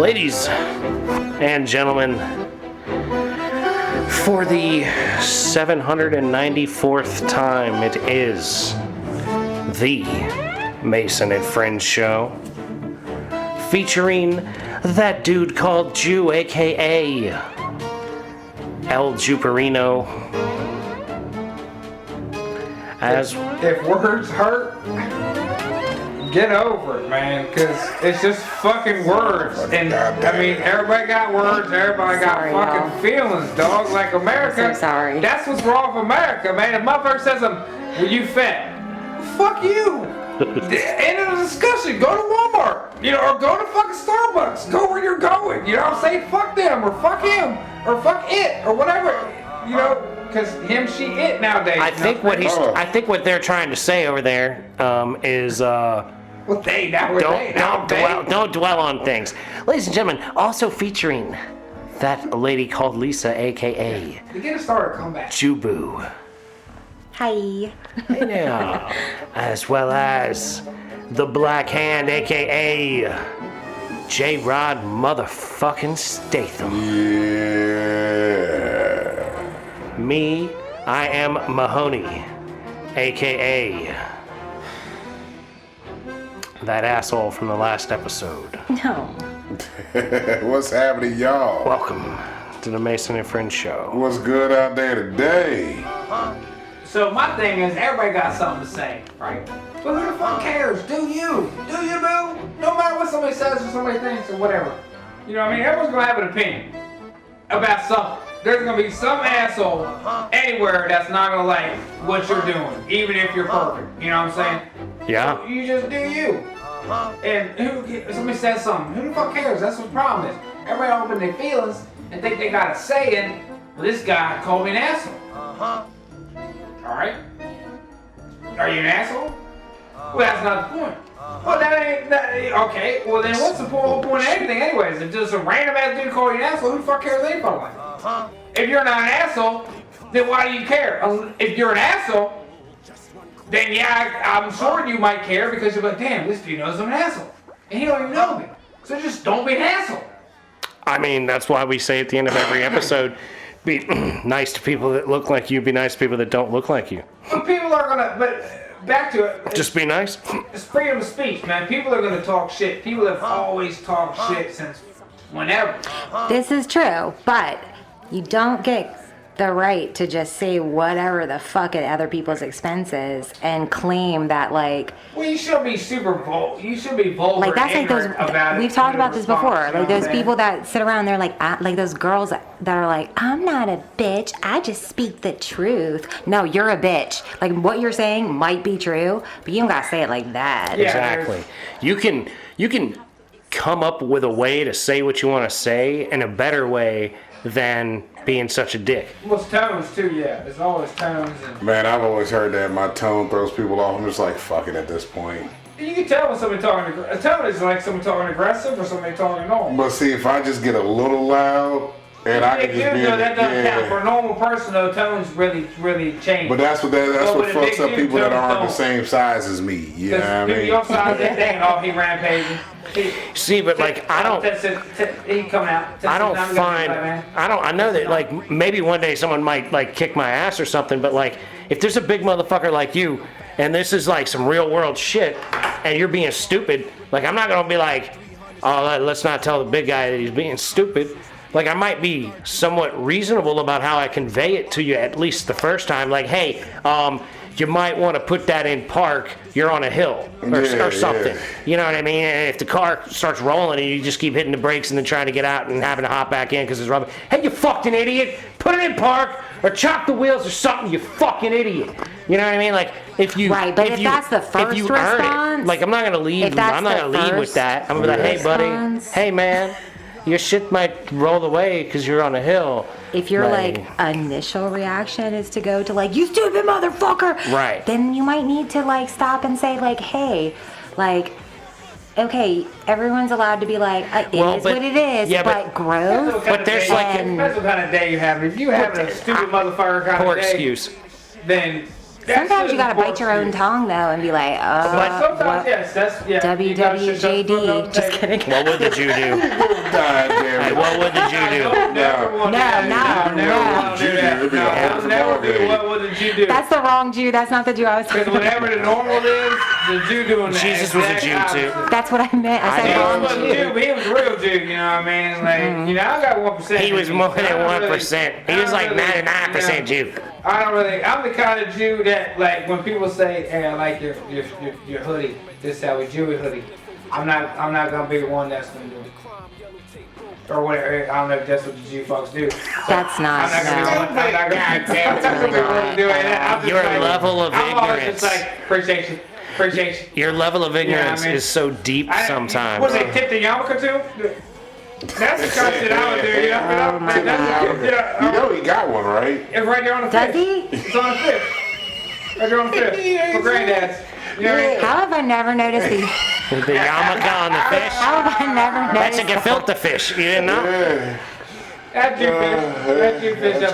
Ladies and gentlemen, for the 794th time, it is the Mason and Friends Show, featuring that dude called Jew, aka El Juperino. As if words hurt, get over it, man, because it's just fucking words. And I mean, everybody got words, everybody got fucking feelings, dog. Like America, I'm so sorry. That's what's wrong with America, man. If motherfucker says, well, you fat, fuck you. End of the discussion. Go to Walmart, or go to fucking Starbucks. Go where you're going. You know what I'm saying? Fuck them, or fuck him, or fuck it, or whatever. Because him, she, it nowadays. I think what they're trying to say over there is don't dwell on things. Ladies and gentlemen, also featuring that lady called Lisa, aka to get us started, come back. Jubu. Hi. Hey now. As well as the Black Hand, aka J-Rod motherfucking Statham. Yeah. Me, I am Mahoney, aka that asshole from the last episode. No. What's happening, y'all? Welcome to the Mason and Friends Show. What's good out there today? So my thing is, everybody got something to say, right? But who the fuck cares? Do you? Do you, Bill? No matter what somebody says or somebody thinks or whatever. You know what I mean? Everyone's gonna have an opinion about something. There's gonna be some asshole anywhere that's not gonna like what you're doing, even if you're perfect. You know what I'm saying? Yeah. So you just do you. And somebody says something, who the fuck cares? That's what the problem is. Everybody open their feelings and think they got a say in, well, this guy called me an asshole. Alright? Are you an asshole? Well, that's not the point. Well, okay, well then what's the whole point of anything anyways? If just a random ass dude call you an asshole, who the fuck cares anything like? If you're not an asshole, then why do you care? If you're an asshole, then yeah, I'm sure you might care because you're like, damn, this dude knows I'm an asshole. And he don't even know me. So just don't be an asshole. I mean, that's why we say at the end of every episode, be nice to people that look like you, be nice to people that don't look like you. But people are gonna, but back to it. Just be nice. It's freedom of speech, man. People are gonna talk shit. People have always talked shit since whenever. This is true, but you don't get the right to just say whatever the fuck at other people's expenses and claim that, like... Well, you should be super vulgar. You should be vulgar like, that's like those... about we've it talked about this before. You know like, those people that sit around, they're like those girls that are like, I'm not a bitch. I just speak the truth. No, you're a bitch. Like, what you're saying might be true, but you don't gotta say it like that. Yeah, exactly. You can come up with a way to say what you want to say in a better way than being such a dick. Well, it's tones too, yeah. It's always tones. Man, I've always heard that my tone throws people off. I'm just like, fuck it at this point. You can tell when somebody talking. A tone is like someone talking aggressive or somebody talking normal. But see, if I just get a little loud and I can just be that doesn't count. For a normal person, though, tones really change. But that's what fucks up people that aren't the same size as me. You know what I mean? Your size, they think, oh, he rampaging. See, but like I don't I know that like maybe one day someone might like kick my ass or something, but like if there's a big motherfucker like you and this is like some real world shit and you're being stupid, like I'm not gonna be like, oh, let's not tell the big guy that he's being stupid. Like I might be somewhat reasonable about how I convey it to you at least the first time, like, hey, you might want to put that in park. You're on a hill or something. Yeah. You know what I mean? And if the car starts rolling and you just keep hitting the brakes and then trying to get out and having to hop back in because it's rubber. Hey, you fucking idiot! Put it in park or chop the wheels or something. You fucking idiot! You know what I mean? Like if you right, but if that's the first response, like I'm not gonna leave. I'm not gonna lead with that. I'm gonna be like, hey, buddy, hey, man. Your shit might roll away because you're on a hill. If your like initial reaction is to go to like, you stupid motherfucker, right? Then you might need to like stop and say like, hey, like, okay, everyone's allowed to be like, it is what it is, yeah, but growth. But there's like, depends what kind of day you have. If you have a stupid motherfucker kind of day, excuse. Then Sometimes you gotta bite your own tongue though and be like, Sometimes, what? yes, that's yeah. you gotta shut your foot WWJD. up, Just take- kidding. What would the Jew do? God damn Hey, it. what would the Jew I do? don't never want to do that. No, I never want to do that. It'd be No, a I'll whole never ball do game. what would the Jew do. That's the wrong Jew. That's not the Jew I was Because talking about. whatever the normal is, the Jew doing that. Jesus was a exact Jew opposite. too. That's what I meant. I He said wrong wasn't a Jew. Jew, but he was a real Jew, you know what I mean? Like, you know, I got 1%. He was more than 1%. He was like 99% Jew. I don't really, I'm the kind of Jew that, like, when people say, hey, I like your hoodie, this how we Jewy hoodie, I'm not gonna be the one that's gonna do it. Or whatever, I don't know if that's what the Jew folks do. That's not. I'm not gonna be the one, I'm not gonna be the one to do it. I'm just Your like- level of I'm always ignorance. just like, appreciate you. Your level of ignorance I mean, is so deep sometimes. What, they tip the yarmulke too? That's the kind of shit I would do, you know? Oh my God. Yeah, You know he got one, right? it's right there on the Does fish. he? It's on the fish. Right there on the fish. For granddads. You know what I mean? How have I never noticed the? The yarmulke on the fish. How have I never That's a noticed? gefilte fish. You didn't know? Yeah. That Jew fish. That Jew fish up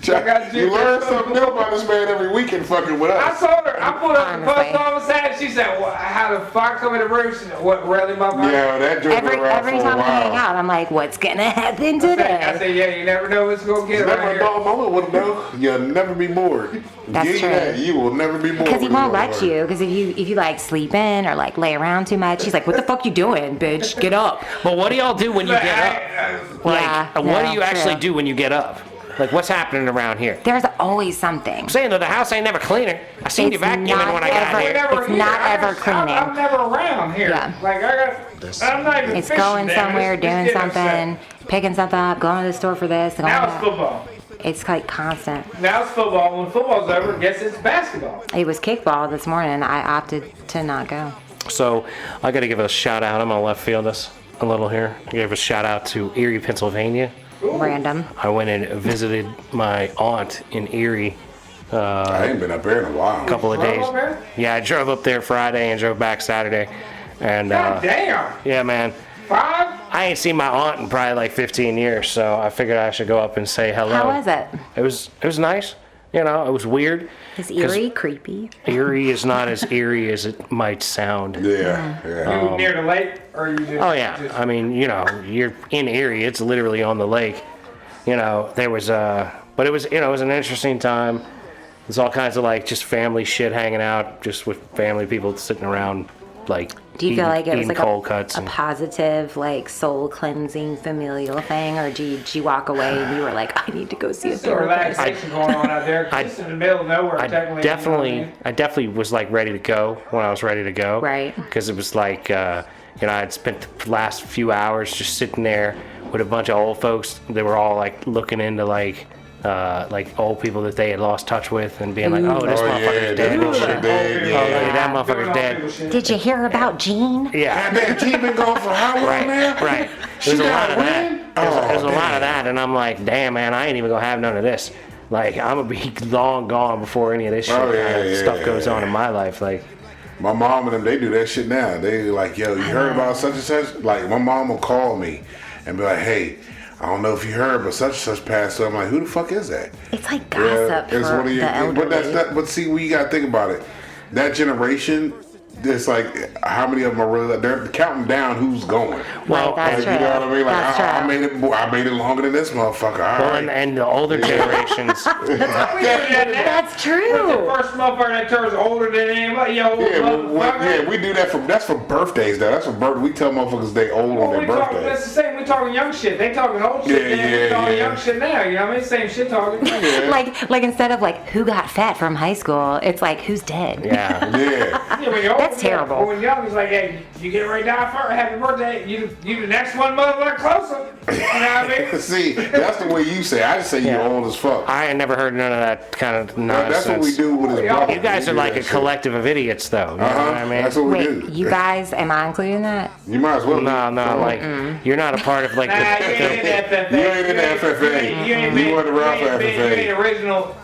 there. I got Jew You learn fish. something new about this man every weekend fucking with I us. told her, I pulled up the post Honestly. office hat, she said, well, how the fuck come in the room? She said, what, really, motherfucker? Yeah, that joke been around Every for a time we hang while. out, I'm like, what's gonna happen I today? said, yeah, you never know what's going to get Never around a here. dull moment with him though. You'll never be bored. That's Give you true. that. You will never be bored. Because he with won't this let motherfucker. you. Because if you like sleep in or like lay around too much, he's like, "What the fuck you doing, bitch? Get up!" But what do y'all do when you get up? Like, Yeah, what do no, you actually true. do when you get up? Like, what's happening around here? There's always something. I'm saying that the house ain't never cleaner. I seen you It's vacuuming not when I got ever- here. Never It's here. not I ever got- cleaning. I'm never around here. Yeah. Like, I'm not even It's fishing, going damn it. somewhere, It's doing getting upset. something, picking something up, going to the store for this. Going Now to it's that. football. It's like constant. Now it's football. When football's over, guess it's basketball. It was kickball this morning. I opted to not go. So I got to give a shout out. I'm gonna left field this a little here. I gave a shout out to Erie, Pennsylvania. Random. I went and visited my aunt in Erie I ain't been up there in a while. a couple of Drove days. up there? Yeah, I drove up there Friday and drove back Saturday. And God damn. yeah, man, 5? I ain't seen my aunt in probably like 15 years, so I figured I should go up and say hello. How was it? It was nice. You know, it was weird. Is 'Cause Erie creepy? Erie is not as eerie as it might sound. Yeah, yeah. You near the lake? Or you just... Oh yeah, I mean, you know, you're in Erie. It's literally on the lake. You know, there was but it was, you know, it was an interesting time. There's all kinds of like just family shit hanging out, just with family people sitting around, like Do you feel like it was eating like cold cuts. a positive, like soul cleansing familial thing, or did you walk away and you were like, I need to go see a There's some therapist? relaxation going on out there. 'Cause it's in the middle of nowhere, technically. I definitely was like ready to go when I was ready to go. Right. Because it was like, you know, I'd spent the last few hours just sitting there with a bunch of old folks. They were all like looking into like old people that they had lost touch with and being like, oh, this Oh yeah, motherfucker's dead. that and shit. motherfucker dead. Oh, Yeah. look at that Doing motherfucker's old dead. people shit. Did you hear about Jean? Yeah. Man, G been gone for how long Right, now? right. She There's a got lot of that. wind? There's a lot damn. of that, and I'm like, damn, man, I ain't even gonna have none of this. Like, I'm gonna be long gone before any of this shit Oh, yeah, kind of yeah, stuff goes yeah. on in my life. Like, My mom and them, they do that shit now. They like, yo, you heard about such and such? Like, my mom will call me and be like, hey, I don't know if you heard, but such and such passed. So I'm like, who the fuck is that? It's like gossip it's for one of the elderly. but that's not. But see, we gotta think about it. That generation, it's like how many of them are really? They're counting down who's going. well, Right, that's Like, you know what I mean? Like That's I true. made it longer than this motherfucker. All well, right. and the older generations, We do that now. That's The true. first motherfucker that turns older than anybody, yo, motherfucker. we do that that's for birthdays though. That's for birthday. We tell motherfuckers they old on their birthday. That's the same. We talking young shit. They talking old shit. Yeah, then we yeah, talking yeah. young shit now. You know what I mean? Same shit talking. Like instead of like who got fat from high school, it's like who's dead. yeah. Yeah. Yeah, when you're old, That's terrible. But when young, it's like, hey, you get ready to die for happy birthday. You the next one, motherfucker, closer. You know what I mean? See, that's the way you say. I just say Yeah. you're old as fuck. I ain't never heard none of that kind of That's nonsense. what we do with his brother. You guys We are do like that a shit. collective of idiots, though. You know what I mean? That's what we Wait, do. you guys, am I including that? You might as well. No, like you're not a part of like Nah, you ain't in the FFA. You ain't in the FFA. You ain't You been- wasn't around you ain't for been- FFA. You ain't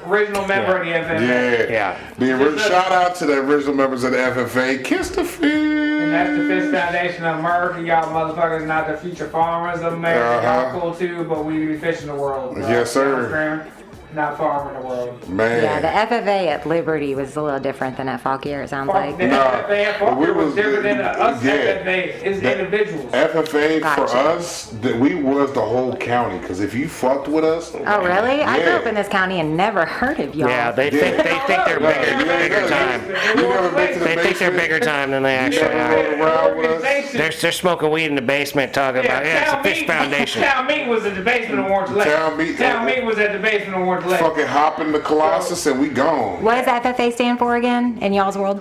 original member of the FFA. Yeah. Yeah. Shout out to the original members of the FFA. Kiss the And that's the fish. Fish Foundation of America. Y'all motherfuckers not the future farmers of America. Uh-huh. Y'all cool too, but we be fishing the world. Yes, sir. not far in the world. Man. Yeah, the FFA at Liberty was a little different than at Fauquier, it sounds like. The FFA at Fauquier was different than us yeah. FFA. It's individuals. FFA for Gotcha. us, that we was the whole county. Because if you fucked with us, Oh, really? I grew Yeah. up in this county and never heard of y'all. Yeah, they think they're bigger time. You never been to the They think they're basement? bigger time than they actually never are. rode around with us? They're smoking weed in the basement talking about it's a fish foundation. Town meeting was at the basement of Orange Lake. Town meeting was at the basement of Orange Lake. Fucking hop in the Colossus and we gone. What does FFA stand for again in y'all's world?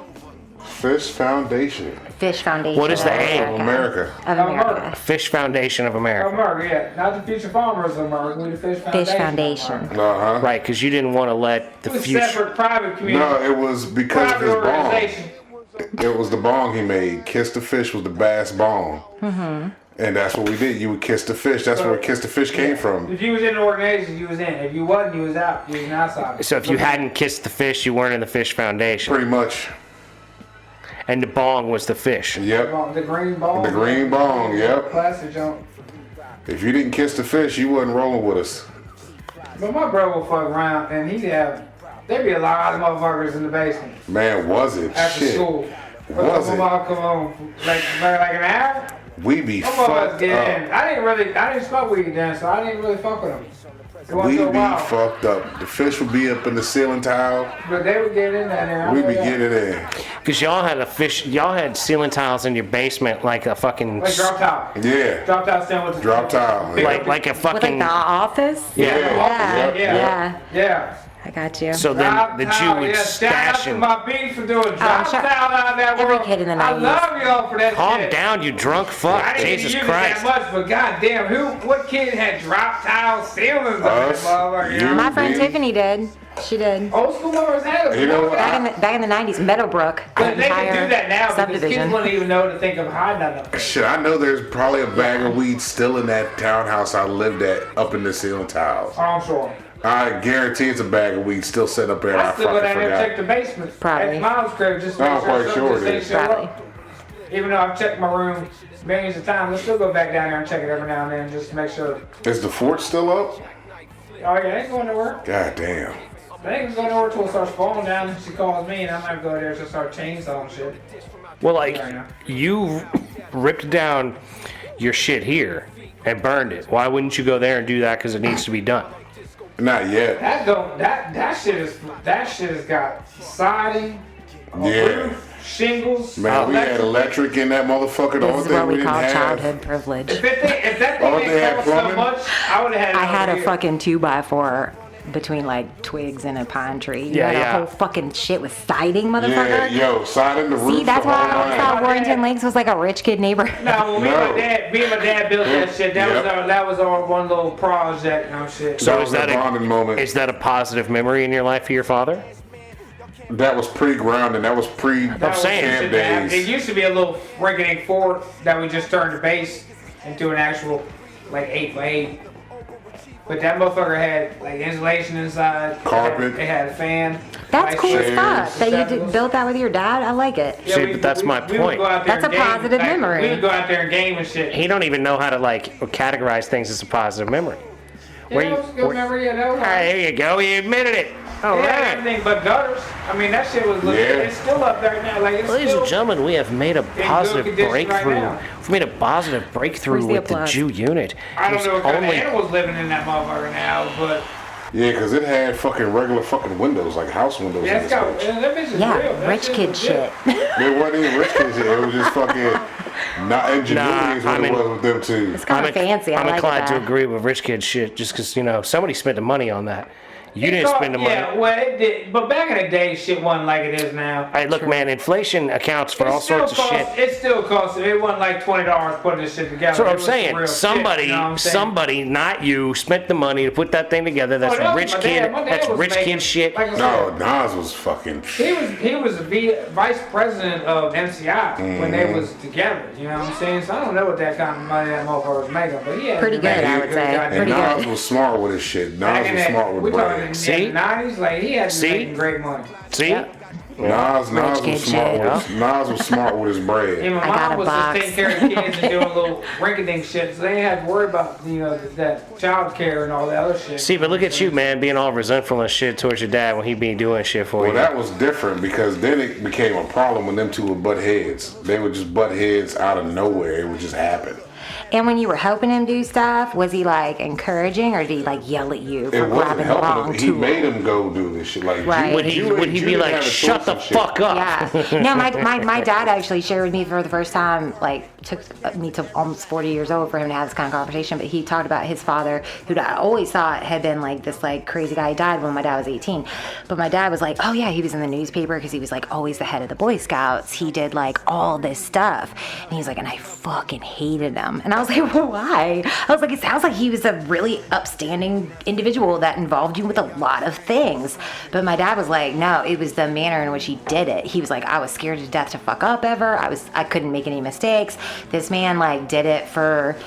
Fish Foundation Fish Foundation. What is the of A? of America. Of America. Fish Foundation of America. America, yeah. Not the future farmers of America. We the Fish Foundation. Fish Foundation. Uh-huh. Right, because you didn't want to let the It was future. separate private community. No, it was because of private his bong. organization. It was the bong he made. Kiss the Fish was the bass bong. Mm-hmm. And that's what we did. You would kiss the fish. That's where Kiss the Fish came from. If you was in the organization, you was in. If you wasn't, you was out. You was an outsider. So if you hadn't kissed the fish, you weren't in the Fish Foundation. Pretty much. And the bong was the fish. Yep. The green ball. The green bong, yep. Plastic junk. If you didn't kiss the fish, you wasn't rolling with us. But my brother would fuck around and there'd be a lot of motherfuckers in the basement Man, was it? after Shit. school. Was it? Come on, like an hour? We be Some of us fucked get in. up. I didn't smoke weed then, so I didn't really fuck with them. We be fucked up. The fish would be up in the ceiling tile. But they would get in there. We be getting in. Because y'all had ceiling tiles in your basement like a fucking. Like drop tile. Yeah. Drop tile stand with the Drop tile. Like a With like fucking. the office? Yeah. Yeah. Yep, yep. Yeah. I got you. So then Drop the Jew tile, would yeah, shout out stash to him. my beats for doing drop sure. tile out of that Every world. kid in the I 90s. love y'all for that Calm shit. down, you drunk fuck. I didn't Jesus use Christ. it that much, but goddamn, what kid had drop tile ceilings on that Us, motherfucker? You you. know? My friend Me? Tiffany did. She did. Old school motherfuckers had them. You know what? Back in the 90s, Meadowbrook. But they can do that now because kids subdivision. wouldn't even know to think of hiding them. Shit, I know there's probably a bag of weed still in that townhouse I lived at up in the ceiling tiles. Oh, I'm sure. I guarantee it's a bag of weed still sitting up there and I I still go fucking down there and check forgot. the basement. Probably. At mom's crib just to I'm make quite sure sure something it just is. ain't show Probably. up. Even though I've checked my room millions of times, I still go back down there and check it every now and then just to make sure. Is the fort still up? Oh yeah, they ain't going nowhere. God damn. They ain't going nowhere until it starts falling down and she calls me and I might go there to start chainsawing shit. Well, like, you ripped down your shit here and burned it. Why wouldn't you go there and do that? Because it needs to be done. Not yet. That shit has got siding, Yeah. roof, shingles. Man, we had electric in that motherfucker. The only This is thing what we we didn't call have. childhood privilege. If that thing Oh, they had didn't cost so plumbing? much, I would have had it. I had over a here. fucking 2x4 between like twigs and a pine tree. You Yeah, had yeah. a whole fucking shit with siding, Yeah, motherfucker. yo, siding the roof. See, that's the why I whole always line. thought Warrington Lakes was like a rich kid neighborhood. No, me No. and my dad built that shit. That was our one little project and shit. So That is was that a bonding moment. is that a positive memory in your life for your father? That was pre-grounding. That was That was saying. shit camp that happened. days. It used to be a little rinky-dink fort that we just turned the base into an actual like 8x8. But that motherfucker had like insulation inside. Carpet. It had a fan. That's Nice cool as chairs, fuck that you acceptables. built that with your dad. I like it. Yeah, See, but that's my we would point. go out there That's and a game, positive like, memory. We would go out there and game and shit. He don't even know how to like categorize things as a positive memory. Yeah, that was a good memory. Yeah, that was Ah, there you go. You admitted it. All yeah, right. everything but gutters. I mean, that shit was legit. Yeah. It's still up there now. Like it's Ladies still, and gentlemen, we have made a positive condition right breakthrough. now. We've made a positive breakthrough Where's the with the applause? Jew unit. I don't There's know what kind of only- animals living in that motherfucker now, but Yeah, because it had fucking regular fucking windows, like house windows. yeah, in it's this got bitch. that bitch is real. Yeah, That rich shit kid was shit. legit. It wasn't even rich kids. It was just fucking not ingenuity is what I mean- it was with them two. It's kind of fancy. I I'm like inclined to that. agree with rich kid shit just because, somebody spent the money on that. You didn't spend the money. Yeah, well, it did. But back in the day, shit wasn't like it is now. Hey, look, man, inflation accounts for all sorts of shit. It still costs. It wasn't like $20 putting this shit together. That's what It I'm was saying. real Somebody, shit, you know what I'm saying? somebody, not you, spent the money to put that thing together. That's Oh, that was rich my kid. dad. My dad That's was rich making- kid shit. Like I No, said, Nas was fucking. he was the vice president of MCI when they was together. You know what I'm saying? So I don't know what that kind of money that motherfucker was making, but he had Pretty good, I would say. goddamn- And Pretty Nas good. was smart with his shit. Nas Back in was that, smart we with talking bread. in See? the 90s, like he had been See? making great money. See? Yep. Nas was kid smart. shit. Nas was smart with his bread. Yeah, my I got mom a was box. just taking care of the kids and doing little rinky-dink shit, so they didn't have to worry about that child care and all that other shit. See, but look at you, man, being all resentful and shit towards your dad when he be doing shit for Well, you. that was different because then it became a problem when them two would butt heads. They would just butt heads out of nowhere. It would just happen. And when you were helping him do stuff, was he like encouraging, or did he like yell at you for It wasn't grabbing the helping wrong him. He tool? made him go do this shit. Like, Right. Would he be like, shut the fuck up? Yeah. No, my dad actually shared with me for the first time, like, took me to almost 40 years old for him to have this kind of conversation, but he talked about his father, who I always thought had been like this like crazy guy. He died when my dad was 18. But my dad was like, oh yeah, he was in the newspaper because he was like always the head of the Boy Scouts. He did like all this stuff. And he's like, and I fucking hated him. And I was like, well, why? I was like, it sounds like he was a really upstanding individual that involved you with a lot of things. But my dad was like, no, it was the manner in which he did it. He was like, I was scared to death to fuck up ever. I couldn't make any mistakes. This man like did it for,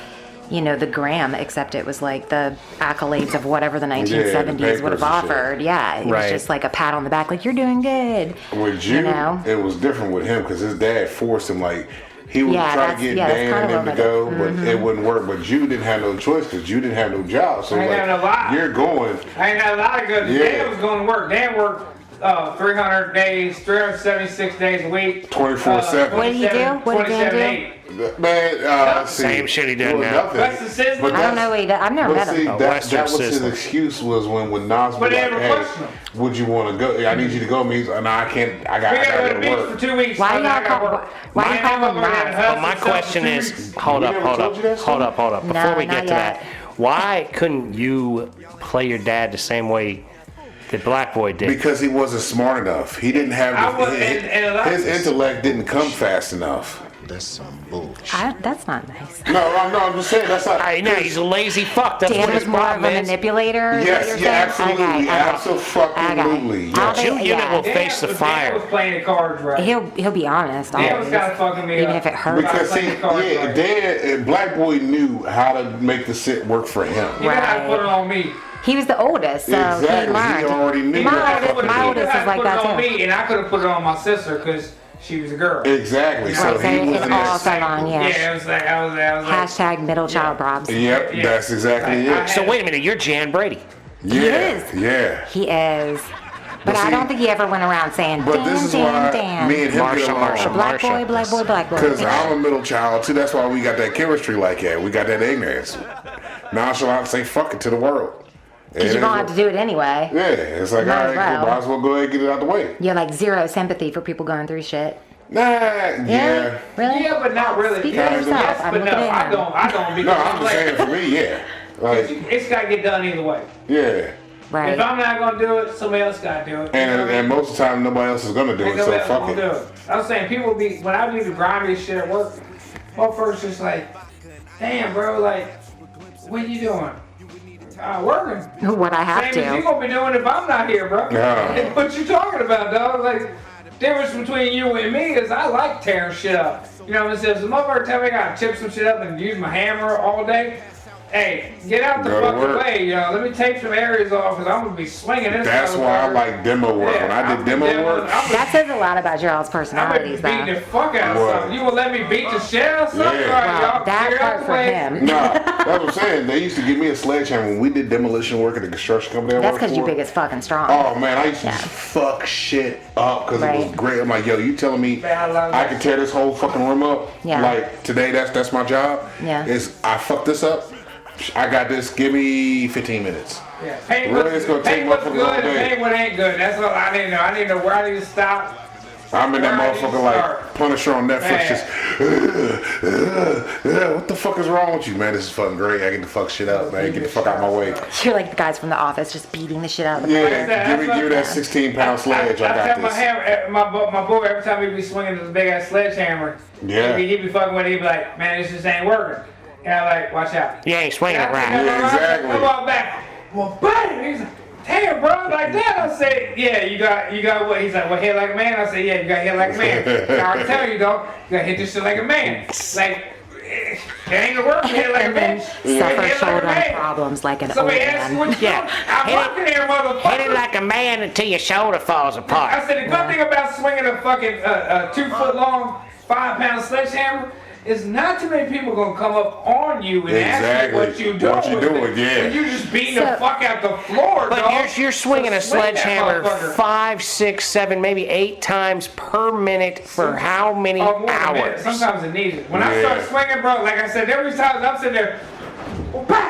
the gram, except it was like the accolades of whatever the 1970s would have offered. Yeah, it was Right. just like a pat on the back, like, you're doing good. With you, it was different with him because his dad forced him. Like, he would try to get Dan and them to go, but it wouldn't work. But you didn't have no choice because you didn't have no job. So I ain't like, had no lot. you're going. I ain't had a lot of good. Yeah. Dan was going to work. Dan worked 300 days, 376 days a week. 24/7. What did he do? What did Dan do? 27/8. Man, Same shit he did now. nothing. That's the system. But I don't know what he did. I've never But met see, him. Western that was his system. excuse was when Nas was But they like, never hey, questioned him. would you want to go? I need you to go. Me, no, I can't. I got We got to go to to the go beach to for work. 2 weeks. Why so you I not gotta call- work. why you My call him mother had Nas? hustled But my herself question for 2 is, weeks. hold We up. never told you that Hold story? up. Before we not get to yet. that, why couldn't you play your dad the same way that Black Boy did? Because he wasn't smart enough. He didn't have I was- his, and a lot his of- intellect didn't come fast enough. That's some bullshit. That's not nice. No, I'm just saying that's not. I know he's a lazy fuck. That's Dan what his was more of problem a is. manipulator. Is Yes, what you're yeah, saying? absolutely, Okay, okay. absolutely. How Yeah. they- Your unit will Dan face the Dan fire. was playing the cards right. He'll be honest. Dan was always. kind of fucking me Even up. if it hurts. Because see, Playing the cards yeah, right. Dan, Black Boy knew how to make the sit work for him. You gotta Right. put it on me. He was the oldest, so Exactly, he learned. he already knew My that. oldest, my You oldest had is to like put that it on too. me, and I could have put it on my sister because she was a girl. Exactly. So Right, so he was it's in all that. fell on, Yeah, yeah. it was like I was like. Hashtag middle child probs. Yep, Yeah. that's exactly Like, it. So wait a minute, you're Jan Brady. Yeah, is. yeah. He is. But I see- don't think he ever went around saying, But Dan, this is Dan, why Dan. me and him get along. Black boy, Marsha. black boy, black boy. Because I'm a middle child too. That's why we got that chemistry like that. We got that ignorance. Nonchalant, say fuck it to the world. Because you're going to have to do it anyway. Yeah, it's like, Might all as right, cool, well. might as well go ahead and get it out the way. You have like zero sympathy for people going through shit. Nah, yeah. Really? Yeah, but not really. Speak Yeah, for yourself. yes, I'm but looking no, at I him. don't. I don't because No, I'm I'm just like, saying for me, yeah. Like, it's got to get done either way. yeah. Right. If I'm not gonna do it, somebody else got to do it. And most of the time, nobody else is gonna do it, Ain't so nobody else fuck gonna it. do it. I was saying, people be when I do the grimy shit at work. My first just like, damn, bro, like, what you doing? Working. What I have Same as you to. gonna be doing if I'm not here, bro. Yeah. What you talking about, dog? Like, difference between you and me is I like tearing shit up. You know what I'm saying? If the motherfucker tell me I gotta chip some shit up and use my hammer all day, hey, get out the Go to fucking work. way, you know. Let me take some areas off because I'm gonna be swinging this. That's why I motherfucker. like demo work. When I did demo work, That says a lot about your all's I'm gonna be personalities, beating though. the fuck out of What? something. You gonna let me beat the shit out of something? Yeah. All right, Well, y'all, that get out part the for way. him. nah, that's what I'm saying. They used to give me a sledgehammer when we did demolition work at the construction company I That's worked because you're for. big as fucking strong. Oh man, I used to Yeah. just fuck shit up because it was Right. great. I'm like, yo, you telling me Man, I love I that. can tear this whole fucking room up? Yeah. Like today, that's my job. Yeah. Is I fuck this up. I got this. Give me 15 minutes. Yeah. Paint Really, what's, it's gonna take paint what's motherfuckers all good and day. paint what ain't good. That's all I need to know. I need to know where I need to stop. I'm in that Where I need to motherfucker like start. Punisher on Netflix. Man. Just what the fuck is wrong with you, man? This is fucking great. I get the fuck shit up, man. Get the fuck out of my way. You're like the guys from The Office, just beating the shit out of the Yeah, player. give me that 16-pound sledge. I tell got my, this. hammer, my boy every time he be swinging this big ass sledgehammer, Yeah. he be fucking with it. He be like, man, this just ain't working. And I'm like, watch out. You ain't swinging it right. Yeah, exactly. I walk back. Well, bang! He's like, damn, bro, like that. I said, yeah, you got what? He's like, well, hit like a man. I said, yeah, you got hit like a man. I already tell you, dog, you got to hit this shit like a man. Like, It ain't gonna work. Hit it like a And then bitch. suffer Hit it like a shoulder man. problems like an old Somebody asks you man. what you Yeah. doing. I'm Hit it- working here, motherfucker. Hit it like a man until your shoulder falls I apart. said the good thing about swinging a fucking 2 foot long, 5-pound sledgehammer is not too many people gonna come up on you and ask you what you doing. What you with doing, it. yeah. And you just beating the So- fuck out the floor, But dog. you're swinging a So swing that sledgehammer motherfucker. 5, 6, 7, maybe 8 times per minute for how many Oh, more than a minute. hours? Sometimes it needs it. When I Yeah. start swinging, bro, like I said, every time I'm sitting there, bang,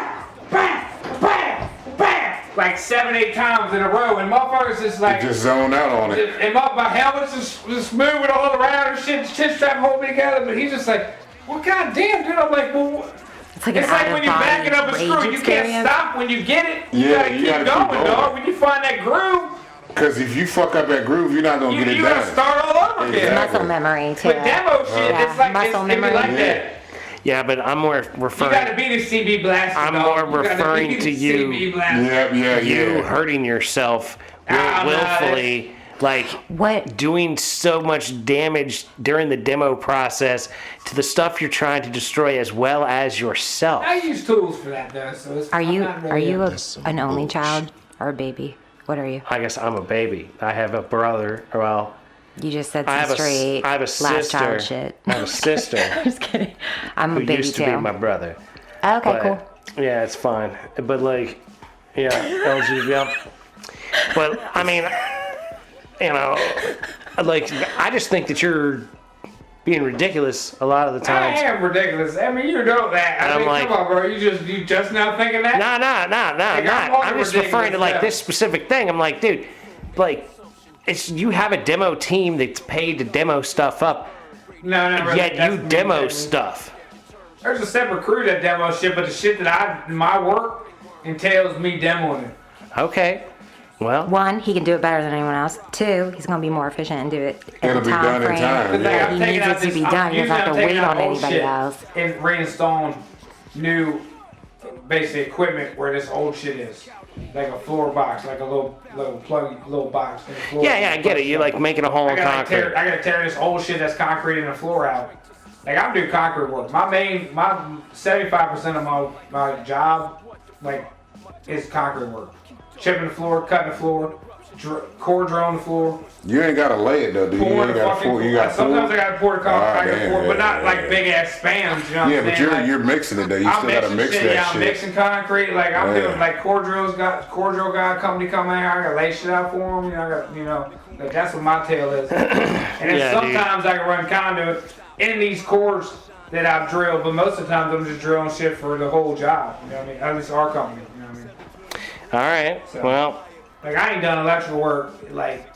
bang, bang, bang, like 7, 8 times in a row, and motherfuckers just like. Just zone out on it. And my helmet's just moving all around and shit. Chin strap hold me together, but he's just like, well, goddamn, dude. I'm like, well, It's like an it's like when you're backing up a out-of-body screw, rage you can't experience. stop when you get it. You Yeah, gotta you keep gotta keep going, going. dog. When you find that groove, Because if you fuck up that groove, you're not gonna you get it gotta done. start all over again. Exactly. Muscle memory too. But demo shit, Yeah, it's like muscle it be memory. like Yeah. that. Yeah, but I'm more You gotta referring be the CB blaster. I'm dog. more You gotta referring be the to you. CB blaster. Yeah. you hurting yourself willfully, like What? doing so much damage during the demo process to the stuff you're trying to destroy as well as yourself. I use tools for that though, so it's. Are I'm you not really are you That's some an only bullshit. child or a baby? What are you? I guess I'm a baby. I have a brother. Well, You just said I some have straight I have a last sister. child shit. I have a sister I'm just kidding. I'm a who baby used too. to be my brother. Okay, But, cool. Yeah, it's fine. But like, yeah, LGBT. But I mean, you know, like I just think that you're being ridiculous a lot of the I times. am ridiculous. I mean, you know that. And I I'm mean, like- come on, bro. You just now thinking that? No, I'm not. all I'm just ridiculous referring to like now. this specific thing. I'm like, dude, like, it's you have a demo team that's paid to demo stuff up, No, not really. yet That's you me, demo baby. stuff. There's a separate crew that demo shit, but the shit that my work entails me demoing it. Okay, well, One, he can do it better than anyone else. Two, he's gonna be more efficient and do it at It'll the be time done in frame time, Cause yeah. that I'm he taking needs out it to this, be done. He doesn't have to wait on anybody else. And reinstalling new, basically equipment where this old shit is, like a floor box, like a little plug, little box in the floor. yeah, I get it. You're like making a hole I in gotta, concrete. I gotta tear this old shit that's concrete in the floor out. Like I'm doing concrete work. My 75% of my job, like, is concrete work. Chipping the floor, cutting the floor, core drilling the floor, You ain't gotta lay it though, dude. You pouring ain't the gotta fucking. pour. You got Sometimes I gotta pour the concrete, damn, pour, but yeah, not yeah, like yeah. big ass spans. You know what Yeah, I'm but saying? Like, you're mixing it though. You I'm still gotta mixing mix shit. that Yeah, I'm shit. mixing concrete. Like I'm Yeah. doing like core drill guy company coming in. I gotta lay shit out for them. Like that's what my tail is. And then Yeah, dude. sometimes I can run conduit in these cores that I've drilled, but most of the times I'm just drilling shit for the whole job. You know what I mean? At least our company. You know what I mean? All right, So- well, Like I ain't done electrical work like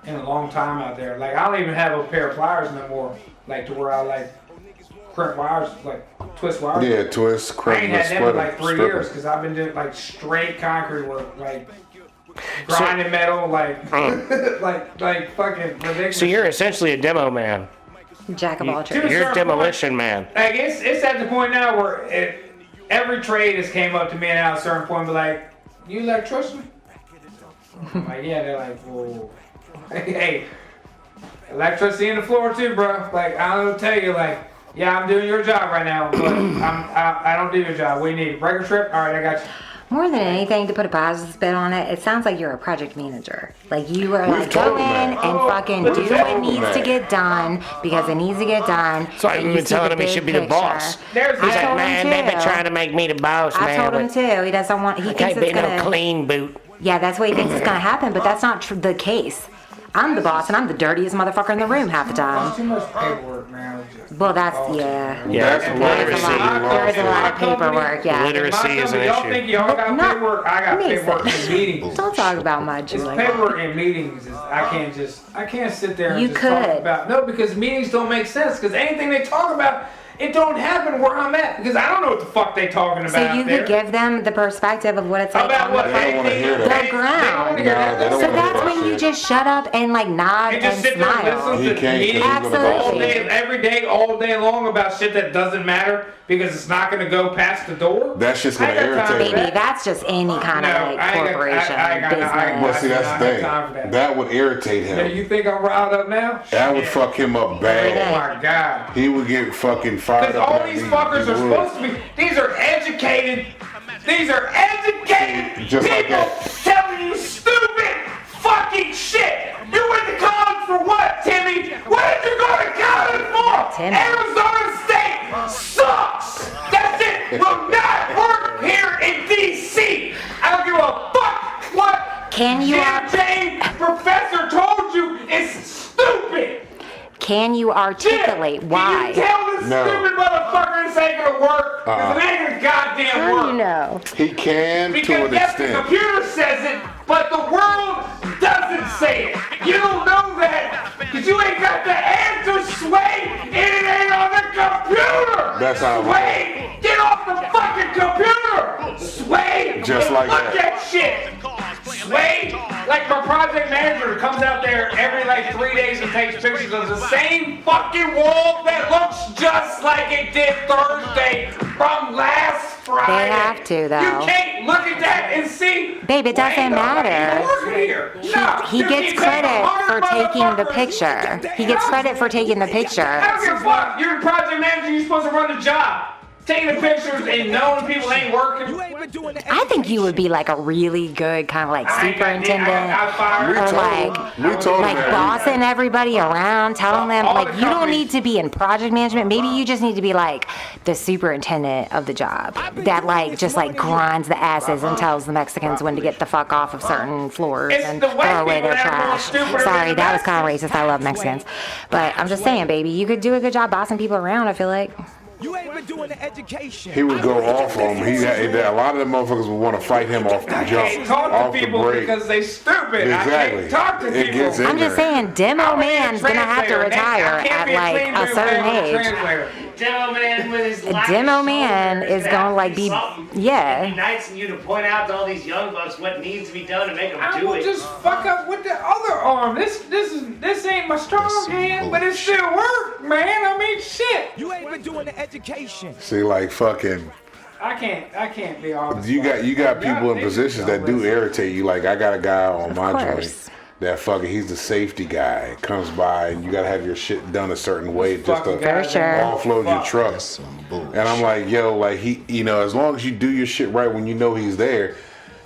in a long time out there. Like I don't even have a pair of pliers no more. Like to where I like crimp wires, like twist wires. Yeah, twist, I crimp, ain't had them split in like 3 strip 'em. years because I've been doing like straight concrete work, like grinding metal, like like fucking ridiculous. so you're essentially a demo man. Jack of all To a trades. You're a certain demolition man. Like it's at the point now where every trade has came up to me now at a certain point, but like, you electrician? I'm like, yeah. They're like, whoa, hey, electricity in the floor too, bro. Like I don't tell you, like, yeah, I'm doing your job right now, but I don't do your job. We need breaker trip. All right, I got you. More than anything, to put a positive spin on it, it sounds like you're a project manager. Like you are We've like told go in him and that. fucking We've do told what him needs that. to get done because it needs to get done. So I've and you been see telling the him he big should be the picture. boss. There's He's I like, told him man, they've been too. trying to make me the boss, I man. told him too. He doesn't want. He I thinks can't it's be no gonna. clean boot. Yeah, that's what he thinks is gonna happen, but that's not the case. I'm the boss, and I'm the dirtiest motherfucker in the room half the There's time. too much paperwork, man. Well, that's yeah. Yeah, That's There is a literacy. lot. There is a lot of paperwork. Yeah. Literacy is an Y'all issue. think y'all got No, paperwork? I got makes paperwork sense. in meetings. Don't talk about my It's Julie. paperwork in meetings. I can't sit there and You just talk could. about no because meetings don't make sense because anything they talk about it don't happen where I'm at because I don't know what the fuck they talking about. So you out there. could give them the perspective of what it's like about on what the They don't they wanna think- hear that. they- The they don't ground. wanna hear No, that. they don't So wanna hear that's that when you shit. just shut up and like nod And and just sit there and smile. listen He to can't, 'cause meetings he's gonna Absolutely. boss all you. day, every day, all day long about shit that doesn't matter because it's not going to go past the door. That shit's gonna I ain't got time irritate for me. Baby, that's just any kind No, of I like ain't got- corporation I ain't got- business. Well, see, that's I the have thing. time for that. That would irritate Yeah, him. you think I'm riled up now? That would Shit. fuck him up Oh bad. my god. He would get fucking fired Because up. all these fuckers are supposed to be. These are educated. These are educated Just like people that. telling you stupid fucking shit. You went to college for what, Timmy? What did you go to college for? Timmy. Arizona State sucks. That's it. Will not work here in D.C. I don't give a fuck what Can you Jim Jane professor told you. It's stupid. Can you articulate why? Can you tell this No. stupid motherfucker this ain't gonna work? Because it ain't gonna goddamn How work. do you know? He can to Because an yes, the extent. computer says it, but the world doesn't say it. You don't know that because you ain't got the answer, Sway, and it ain't on the computer. That's how it Sway, get off the fucking computer. Sway, Just and like look that. at shit. Sway, like my project manager comes out there every like 3 days and takes pictures of the same fucking wall that looks just like it did Thursday from last Friday. They have to, though. You can't look at that and see. Babe, it doesn't "Well, ain't nobody matter." working here." No, He you gets can take credit 100 for taking the motherfuckers. picture. He gets credit for taking the I picture. don't give a fuck. You're the project manager. You're supposed to run the job. Taking the pictures and knowing people ain't working. I think you would be like a really good kind of like superintendent. We Or told like, him. We told him like that. bossing everybody around, telling them All like the you don't companies- need to be in project management. Maybe you just need to be like the superintendent of the job that like just like grinds the asses and tells the Mexicans when to get the fuck off of certain floors It's and the throw white away people their that are more trash. stupider than Sorry, the that was kind of Mexicans. racist. I love Mexicans, but I'm just saying, baby, you could do a good job bossing people around. I feel like. You ain't been doing the education. He would go off on him. A lot of them motherfuckers would want to fight him off the I jump, can't talk off to the people break. because they stupid. I Exactly. can't talk to It people. gets in I'm just there. saying, Demo Man's gonna have to retire at like a certain age. Demo man with his light Demo man shoulder, is that gonna like is be, something. yeah. It'd be nice of you to point out to all these young bucks what needs to be done to make them I do will it. just fuck up with the other arm. This ain't my strong That's some hand, but it bullshit. still work, man. I mean, shit. You ain't been doing the education. See, like fucking, I can't be honest. you got people in Y'all positions niggas that do don't listen. irritate you. Like I got a guy on my course. joint that fucking he's the safety guy. Comes by and you gotta have your shit done a certain way just Fucking to guys For sure. offload your Fuck. truck. That's some bullshit. And I'm like, yo, like he, as long as you do your shit right when you know he's there,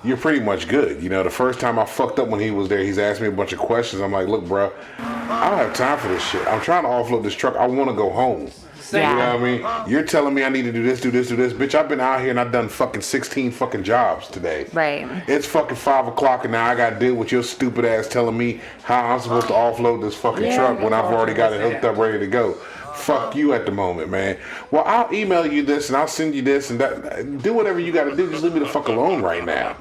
you're pretty much good. The first time I fucked up when he was there, he's asked me a bunch of questions. I'm like, look, bro, I don't have time for this shit. I'm trying to offload this truck. I want to go home. Yeah. You know what I mean? You're telling me I need to do this, do this, do this. Bitch, I've been out here and I've done fucking 16 fucking jobs today. Right. It's fucking 5 o'clock and now I got to deal with your stupid ass telling me how I'm supposed to offload this fucking Yeah. truck when I've already got it hooked up, ready to go. Fuck you at the moment, man. Well, I'll email you this and I'll send you this and that. Do whatever you got to do. Just leave me the fuck alone right now.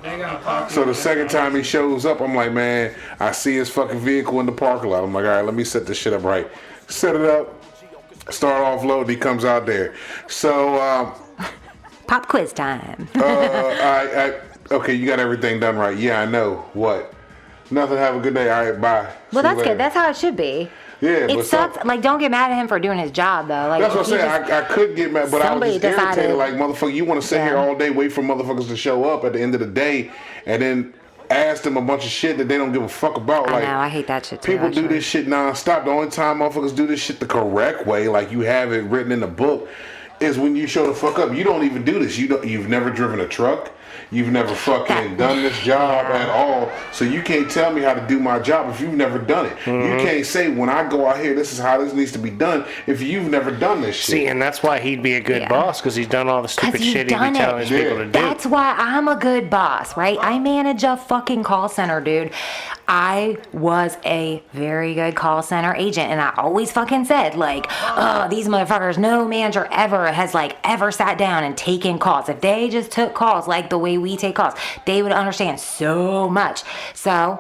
So the second time he shows up, I'm like, man, I see his fucking vehicle in the parking lot. I'm like, all right, let me set this shit up right. Set it up. Start offload. He comes out there. So, Pop quiz time. okay, you got everything done right. Yeah, I know. What? Nothing. Have a good day. All right, bye. Well, See you that's later. good. That's how it should be. Yeah, It but sucks. Like, don't get mad at him for doing his job, though. Like, That's what I'm he saying. just- I could get mad, but I was somebody just irritated. decided- Like, motherfucker, you want to sit here Yeah. all day, wait for motherfuckers to show up at the end of the day, and then ask them a bunch of shit that they don't give a fuck about. I Like, know. I hate that shit too. people do actually. this shit nonstop. The only time motherfuckers do this shit the correct way, like you have it written in the book, is when you show the fuck up. You don't even do this. You've never driven a truck. You've never fucking done this job at all. So you can't tell me how to do my job if you've never done it. You can't say when I go out here, this is how this needs to be done if you've never done this shit. See, and that's why he'd be a good Yeah. boss, because he's done all the stupid you've shit he'd be done telling it. his people Yeah. to do. That's why I'm a good boss, right? I manage a fucking call center, dude. I was a very good call center agent, and I always fucking said, like, these motherfuckers, no manager ever has, like, ever sat down and taken calls. If they just took calls like the way we take calls, they would understand so much. So,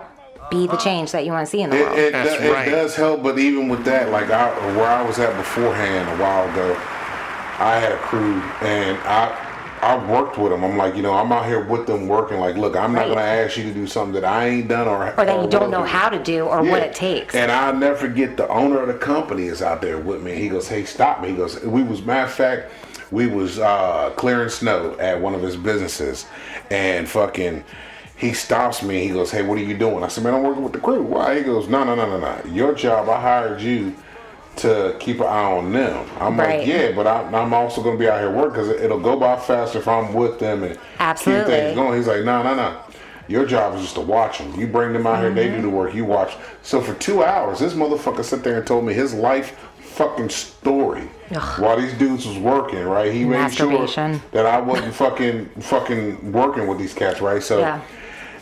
be the change that you want to see in the world. It That's right. does help, but even with that, like where I was at beforehand a while ago, I had a crew and I worked with them. I'm like, I'm out here with them working. Like, look, I'm not Right. gonna ask you to do something that I ain't done or Or that you don't know will do. how to do or what Yeah. it takes. And I'll never forget the owner of the company is out there with me. He goes, hey, stop me. He goes, matter of fact, we was clearing snow at one of his businesses, and fucking. He stops me. He goes, hey, what are you doing? I said, man, I'm working with the crew. Why? He goes, no. Your job, I hired you to keep an eye on them. I'm Right. like, yeah, but I'm also going to be out here working because it'll go by faster if I'm with them and Absolutely. keep things going. He's like, no. Your job is just to watch them. You bring them out here, they do the work, you watch. So for 2 hours, this motherfucker sat there and told me his life fucking story while these dudes was working, right? He made sure Masturbation. that I wasn't fucking working with these cats, right? So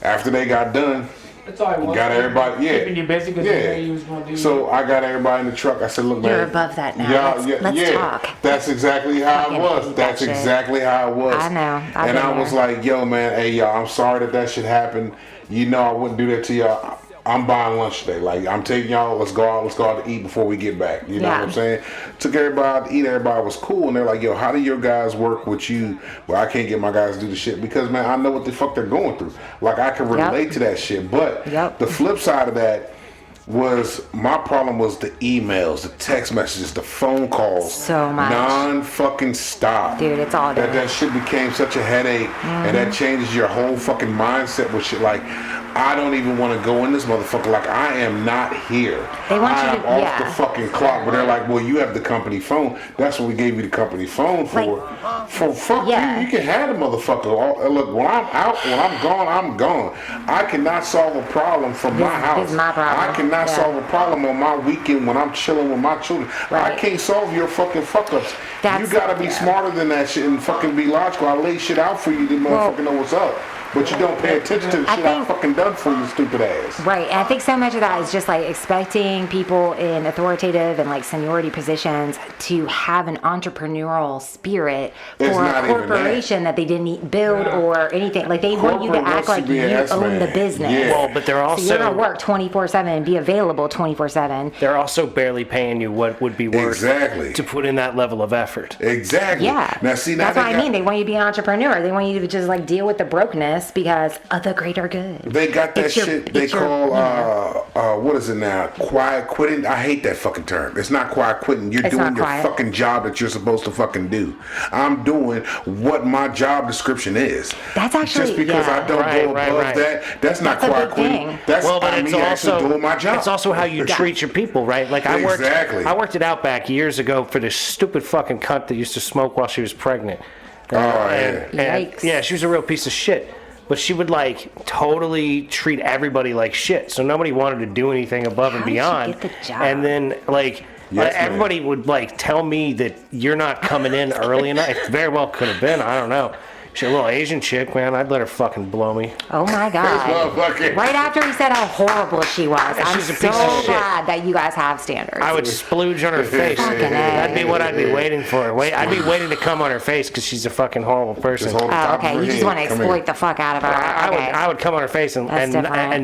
after they got done, That's all I want. got everybody, Keeping you busy because you knew you was going to do So I got everybody in the truck. I said, look, man. You're above that now. Let's talk. That's exactly how Fucking it was. hate That's that shit. exactly how it was. I know. I've And been I was there. like, yo, man, hey, y'all, I'm sorry that shit happened. You know I wouldn't do that to y'all. I'm buying lunch today. Like, I'm taking y'all, let's go out to eat before we get back. You know what I'm saying? Took everybody out to eat. Everybody was cool. And they're like, yo, how do your guys work with you? Well, I can't get my guys to do the shit because, man, I know what the fuck they're going through. Like, I can relate to that shit. But the flip side of that was my problem was the emails, the text messages, the phone calls. So much. Non-fucking stop. Dude, it's all day. That shit became such a headache. And that changes your whole fucking mindset with shit. Like, I don't even want to go in this motherfucker. Like, I am not here. They want I you am to- off the fucking clock. But they're like, well, you have the company phone. That's what we gave you the company phone for. For fuck you. You can have the motherfucker. Look, when I'm out, when I'm gone, I'm gone. I cannot solve a problem from my house. This is my problem. I cannot solve a problem on my weekend when I'm chilling with my children. I can't solve your fucking fuck ups. You gotta be smarter than that shit and fucking be logical. I lay shit out for you to motherfucking know what's up. But you don't pay attention to the shit I fucking done for you, stupid ass. Right, and I think so much of that is just like expecting people in authoritative and like seniority positions to have an entrepreneurial spirit It's for not a even corporation that they didn't build or anything. Like they want you to Corporate act wants you like to be you an own S-man. the business. Yeah. Well, but they're So you're gonna also work 24/7 and be available 24/7. they're also barely paying you what would be worth to put in that level of effort. Exactly. Yeah. Now see, that's what I mean. They want you to be an entrepreneur. They want you to just like deal with the brokenness because of the greater good. They got that shit they call what is it now? Quiet quitting. I hate that fucking term. It's not quiet quitting. You're doing your fucking job that you're supposed to fucking do. I'm doing what my job description is. That's actually just because I don't go above that. That's not quiet quitting. That's well, but me actually doing my job. It's also how you treat your people, right? Like I worked at Outback years ago for this stupid fucking cunt that used to smoke while she was pregnant. And yeah, she was a real piece of shit. But she would like totally treat everybody like shit. So nobody wanted to do anything above and beyond. Get the job? And then like everybody would like tell me that you're not coming in early enough. It very well could have been. I don't know. She's a little Asian chick, man. I'd let her fucking blow me. Oh my God. Right after he said how horrible she was. I'm She's a so piece of shit. glad that you guys have standards. I would splooge on her face. Fucking A. That'd be what I'd be waiting for. I'd be waiting to come on her face because she's a fucking horrible person. Oh, okay. You just want to exploit the fuck out of her. Okay. I would come on her face and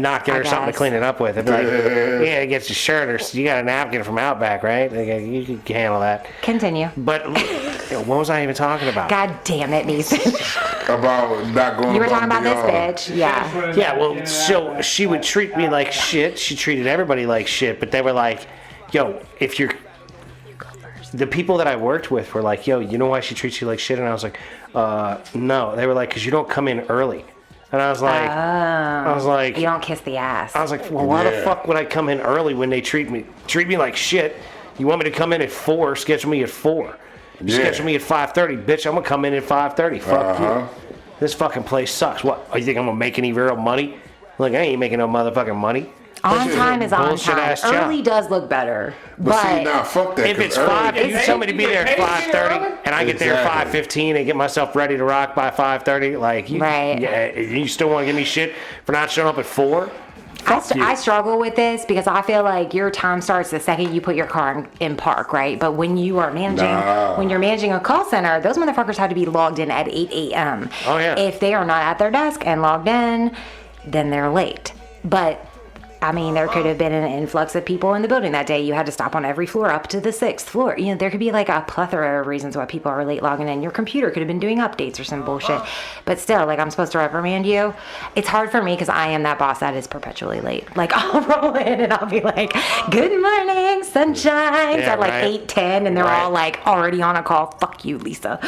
not get her something to clean it up with. I'd be like, yeah, get your shirt or you got a napkin from Outback, right? You can handle that. Continue. But what was I even talking about? God damn it, Nathan. About not going. You were talking about this bitch. Yeah. Yeah, well, so she would treat me like shit. She treated everybody like shit, but they were like, yo, if you're... The people that I worked with were like, yo, you know why she treats you like shit? And I was like, no. They were like, because you don't come in early. And I was like, you don't kiss the ass. I was like, well, why the fuck would I come in early when they treat me like shit? You want me to come in at 4, schedule me at 4. You schedule me at 5:30, bitch. I'm gonna come in at 5:30. Fuck you. This fucking place sucks. What? You think I'm gonna make any real money? Like I ain't making no motherfucking money. On time is on time. Early does look better. But see, now fuck that. If it's 5, if you tell me to be there at 5:30 and I get there at 5:15 and get myself ready to rock by 5:30, like you still want to give me shit for not showing up at 4? I struggle with this because I feel like your time starts the second you put your car in park, right? But when you are when you're managing a call center, those motherfuckers have to be logged in at 8 a.m. Oh, yeah. If they are not at their desk and logged in, then they're late. But I mean, there could have been an influx of people in the building that day. You had to stop on every floor up to the 6th floor. You know, there could be like a plethora of reasons why people are late logging in. Your computer could have been doing updates or some bullshit. But still, like, I'm supposed to reprimand you. It's hard for me because I am that boss that is perpetually late. Like, I'll roll in and I'll be like, good morning, sunshine. At like 8:10, and they're all like already on a call. Fuck you, Lisa.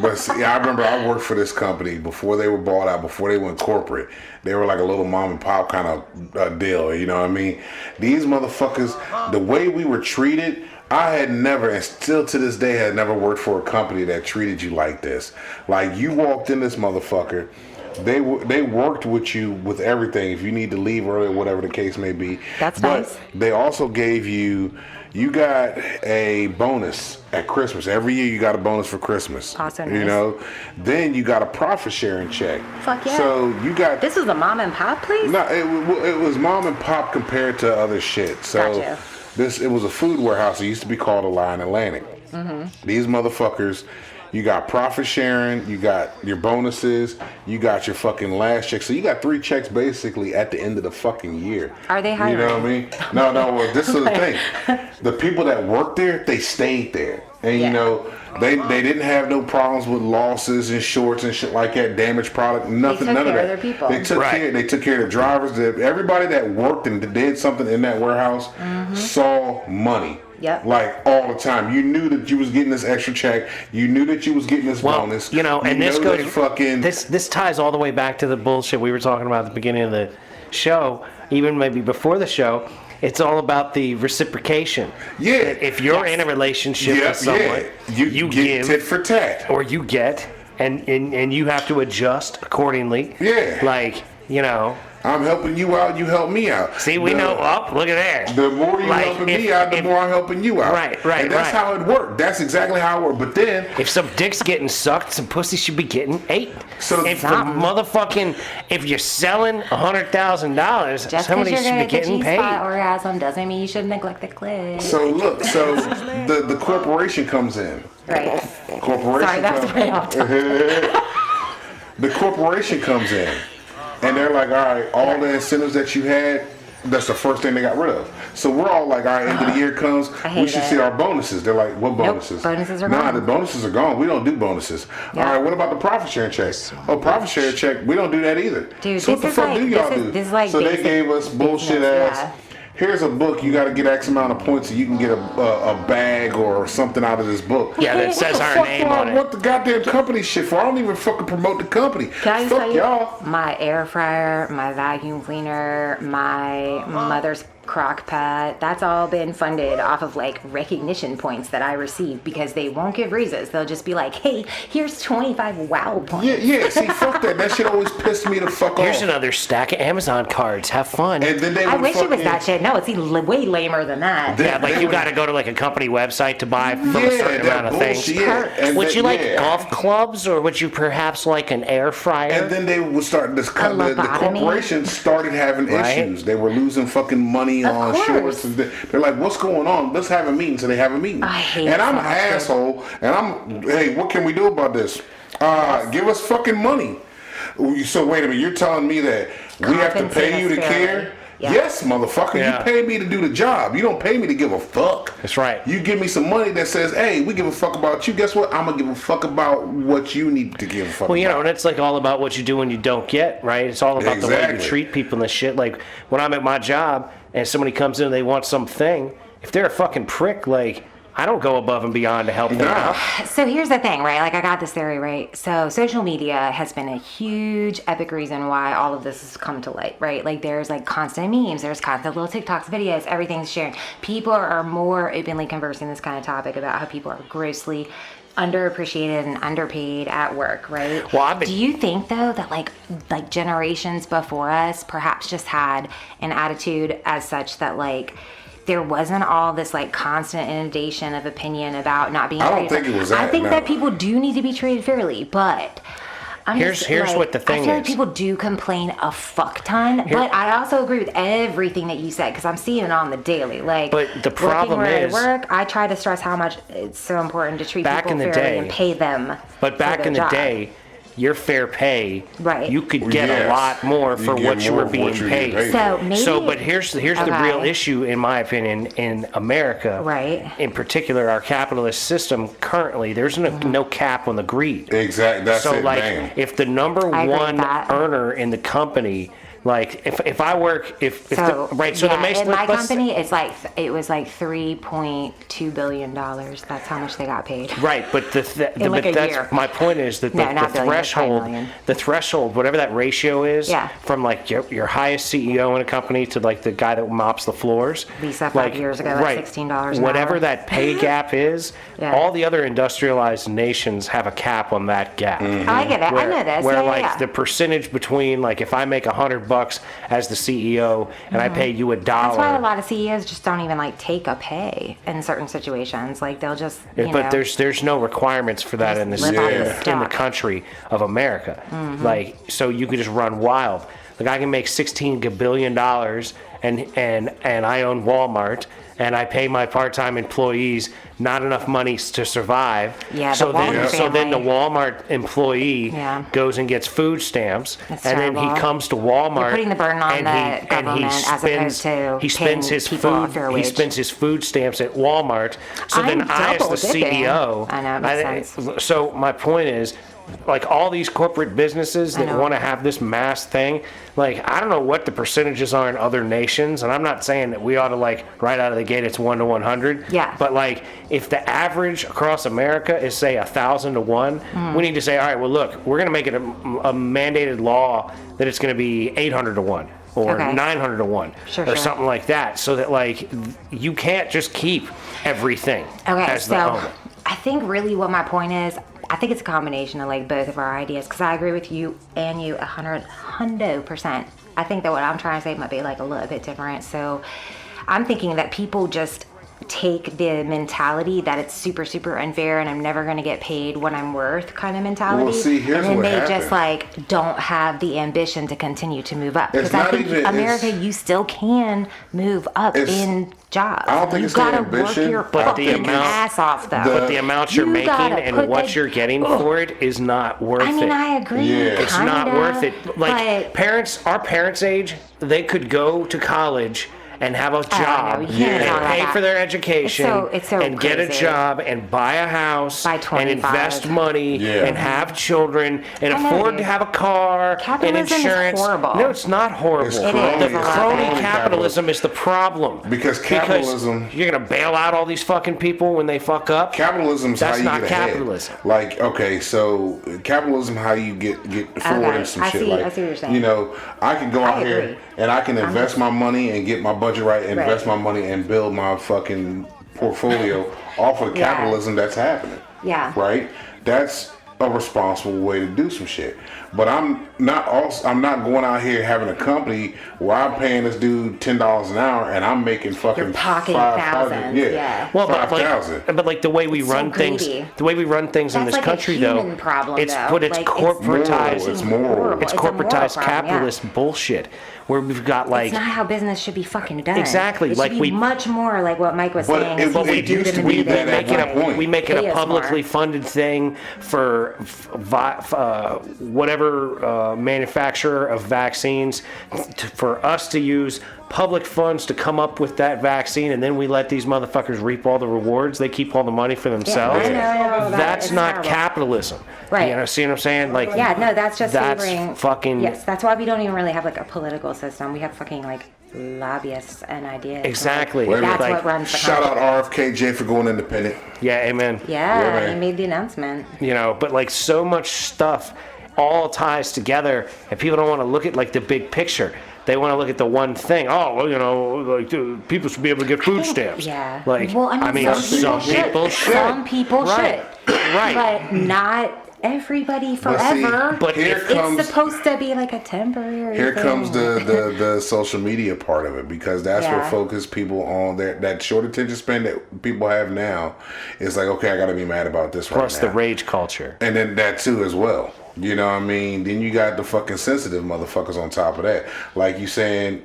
But see, I remember I worked for this company before they were bought out, before they went corporate. They were like a little mom and pop kind of deal, you know what I mean? These motherfuckers, the way we were treated, I had never, and still to this day, had never worked for a company that treated you like this. Like, you walked in this motherfucker, they worked with you with everything. If you need to leave early, whatever the case may be. That's but nice. They also gave you got a bonus at Christmas. Every year you got a bonus for Christmas. Also You nice. know, then you got a profit sharing check. Fuck yeah. So you got This was a mom and pop place? no, it was mom and pop compared to other shit. So Gotcha. it was a food warehouse. It used to be called Lion Atlantic. Mm-hmm. These motherfuckers, you got profit sharing, you got your bonuses, you got your fucking last check. So you got 3 checks basically at the end of the fucking year. Are they You know what I hiring? mean? No. Well, this is the thing. The people that worked there, they stayed there, and Yeah. you know. They didn't have no problems with losses and shorts and shit like that, damaged product, nothing, took none of care that. of their people. They took Right. care. They took care of the drivers. Everybody that worked and did something in that warehouse saw money. Yep. Like all the time. You knew that you was getting this extra check. You knew that you was getting this Well, bonus. you know, and this know goes that fucking. this ties all the way back to the bullshit we were talking about at the beginning of the show, even maybe before the show. It's all about the reciprocation. Yeah. That if you're in a relationship yeah, with someone, yeah. You get give tit for tat. or you get, and you have to adjust accordingly. Yeah. Like, you know, I'm helping you out. You help me out. see, we know. Oh, look at there. The more you Like, helping if- me out, the if- more I'm helping you out. Right, And that's right. how it worked. That's exactly how it worked. But then, If some dick's getting sucked, some pussy should be getting ate. So if the something. motherfucking, if you're selling $100,000, Just because somebody you're should be good at the getting paid. G-spot orgasm doesn't mean you should neglect the clit. so look, so the corporation comes in. Right. Corporation. Sorry, that's comes- way off topic. The corporation comes in, and they're like, all right, all the incentives that you had, that's the first thing they got rid of. So we're all like, all right, end of the year comes, I hate we should it. see our bonuses. They're like, what bonuses? bonuses are Nah, gone. the bonuses are gone. We don't do bonuses. Yeah. All right, what about the profit sharing check? Oh, profit sharing check, we don't do that either. Dude, so what this the is fuck like- do y'all this is- do? this is like so they basic gave us bullshit business, ass. yeah. Here's a book. You got to get X amount of points, so you can get a bag or something out of this book. Yeah, that says What the our fuck name do I on it. want the goddamn company shit for? I don't even fucking promote the company. Can I just Fuck tell you, y'all. my air fryer, my vacuum cleaner, my mother's crock pot, that's all been funded off of like recognition points that I receive because they won't give reasons. They'll just be like, hey, here's 25 wow points. Yeah, see, fuck that. That shit always pissed me the fuck Here's off. another stack of Amazon cards. Have fun. And then they I would wish it was fucking- that shit. No, it's way lamer than that. They- yeah, like they you would- got to go to like a company website to buy from a Yeah, certain that amount of bullshit. things. Yeah. And Would that- you like yeah. golf clubs, or would you perhaps like an air fryer? And then they would start the lobotomy? corporation started having Right. issues. They were losing fucking money Of on course. shorts. And they're like, "What's going on? Let's have a meeting." So they have a meeting. I hate And I'm an that shit. asshole. And I'm, hey, what can we do about this? Give us fucking money. So wait a minute, you're telling me that we have to Compensate pay you to us fairly. care? Yeah. Yes, motherfucker. Yeah. You pay me to do the job. You don't pay me to give a fuck. That's right. You give me some money that says, "Hey, we give a fuck about you." Guess what? I'm gonna give a fuck about what you need to give a fuck Well, you about. know, and it's like all about what you do when you don't get, right? It's all about the way you Exactly. treat people and this shit. Like when I'm at my job and somebody comes in and they want something, if they're a fucking prick, like I don't go above and beyond to help them Nah. out. So here's the thing, right? Like I got this theory, right? So social media has been a huge epic reason why all of this has come to light, right? Like there's like constant memes, there's constant little TikToks, videos, everything's sharing. People are more openly conversing this kind of topic about how people are grossly underappreciated and underpaid at work, right? Well, I've been- Do you think though that like generations before us perhaps just had an attitude as such that like there wasn't all this like constant inundation of opinion about not being I don't treated think it was I that, think no. that people do need to be treated fairly, but Here's like, what the thing I feel is. like people do complain a fuck ton, but I also agree with everything that you said because I'm seeing it on the daily. Like, But the problem working where is- I work, I try to stress how much it's so important to treat Back people in the fairly day- and pay them. But for back their in the job. day, your fair pay, Right. you could get a Yes. lot more You for get what you more were for being what you're paid. getting paid. So maybe. So, but here's the Okay. real issue, in my opinion, in America. Right. In particular, our capitalist system currently, there's no cap on the greed. Exactly. That's So, it. like, Bam. if the number I agree with one that. earner in the company Like if I work, So the in my company, it was like $3.2 billion. That's how much they got paid. Right, but like a that's year. my point is that No, the not billion, it's probably threshold, million. the threshold, whatever that ratio is, Yeah. from like your highest CEO in a company to like the guy that mops the floors. Lisa, 5 like, years ago, at right, $16 an whatever hour. that pay gap is, Yeah. all the other industrialized nations have a cap on that gap. I get it. Where, I know this. Where Yeah, like yeah. the percentage between like if I make $100 as the CEO and I pay you $1. That's why a lot of CEOs just don't even like take a pay in certain situations. Like they'll just, But there's no requirements for that in this live off the in the stock. country of America. Like so you could just run wild. Like I can make $16 billion and I own Walmart and I pay my part-time employees not enough money to survive. Yeah, so the Walmart then the family. Walmart employee Yeah. goes and gets food stamps, That's and then terrible. he comes to Walmart. You're putting the burden on and the he government as opposed to he spends paying his people a food fair he wage. spends his food stamps at Walmart. So I'm then I, as the double dipping. CEO, I know, it makes sense. So my point is, like all these corporate businesses I that know. want to have this mass thing, like I don't know what the percentages are in other nations, and I'm not saying that we ought to like right out of the gate it's 1 to 100. Yeah. But like if the average across America is say 1,000 to 1, we need to say, all right, well look, we're going to make it a mandated law that it's going to be 800 to 1. Or Okay. 900 to 1 Sure. or something like that, so that like you can't just keep everything Okay, as the so owner. I think really what my point is, I think it's a combination of like both of our ideas because I agree with you and you 100%. I think that what I'm trying to say might be like a little bit different. So I'm thinking that people just take the mentality that it's super, super unfair and I'm never going to get paid what I'm worth kind of mentality. Well, see, here's and then what they happened. just like don't have the ambition to continue to move up. It's Because I not think even- America, it's- you still can move up It's- in jobs. I don't think you it's the gotta ambition, work your but the fucking amount- ass off though. But the amount you're You making gotta and put what the- you're getting for it is not worth I mean, it. I agree. Yeah. It's not kinda, worth it. Like but our parents' age, they could go to college and have a job know, you can't and talk about pay that. for their education It's so and get a crazy. job and buy a house By and 25. invest money Yeah. and have children and I know, afford to dude. have a car and Capitalism is insurance. horrible. No, it's not horrible. It's It crony. is. The It's crony crony capitalism is the problem. Because capitalism- you're gonna bail out all these fucking people when they fuck up. Capitalism's That's how you not get ahead. capitalism. Like, okay, so capitalism how you get forward Okay, and some I shit. see- like, I see what you're saying. You know, I can go out here agree. and I can invest my money and get my budget right, invest Right. my money and build my fucking portfolio off of the Yeah. capitalism that's happening. Yeah. Right? That's a responsible way to do some shit. But I'm not going out here having a company where I'm paying this dude $10 an hour and I'm making fucking You're pocketing 5,000. thousands, Yeah. yeah. Well, but 5,000. like the way we so run things, greedy. the way we run things in That's this like a country, human though, problem, it's though. but it's Like, it's corporatized. It's moral. horrible. It's It's a moral corporatized problem, yeah. capitalist bullshit, where we've got like. it's not how business should be fucking done. Exactly, It like should we- be much more like what Mike was But saying. it- is but we it do used them to be and do that them at and one point. We make it pay a us more. publicly funded thing for whatever manufacturer of vaccines for us to use public funds to come up with that vaccine, and then we let these motherfuckers reap all the rewards. They keep all the money for themselves. I know, That's it's not terrible. capitalism. Right. You know, see what I'm saying? Like, Yeah, no, that's just that's favoring. fucking. Yes, that's why we don't even really have like a political system. We have fucking like lobbyists and ideas. Exactly. Like, that's Like, what runs the Shout country. out RFKJ for going independent. Yeah, amen. Yeah, Yeah, man. he made the announcement. You know, but like so much stuff all ties together, and people don't want to look at like the big picture. They want to look at the one thing. Oh, well, you know, like people should be able to get food stamps. Yeah. Like, well, I mean, some people should. Some people Right. should. Right. But not everybody But see, forever. But here if- comes it's supposed to be like a temporary here thing. comes the social media part of it, because that's what Yeah. focus people on that short attention span that people have now. Is like, okay, I got to be mad about this Plus right the now. rage culture. And then that too as well. You know what I mean? Then you got the fucking sensitive motherfuckers on top of that. Like you saying,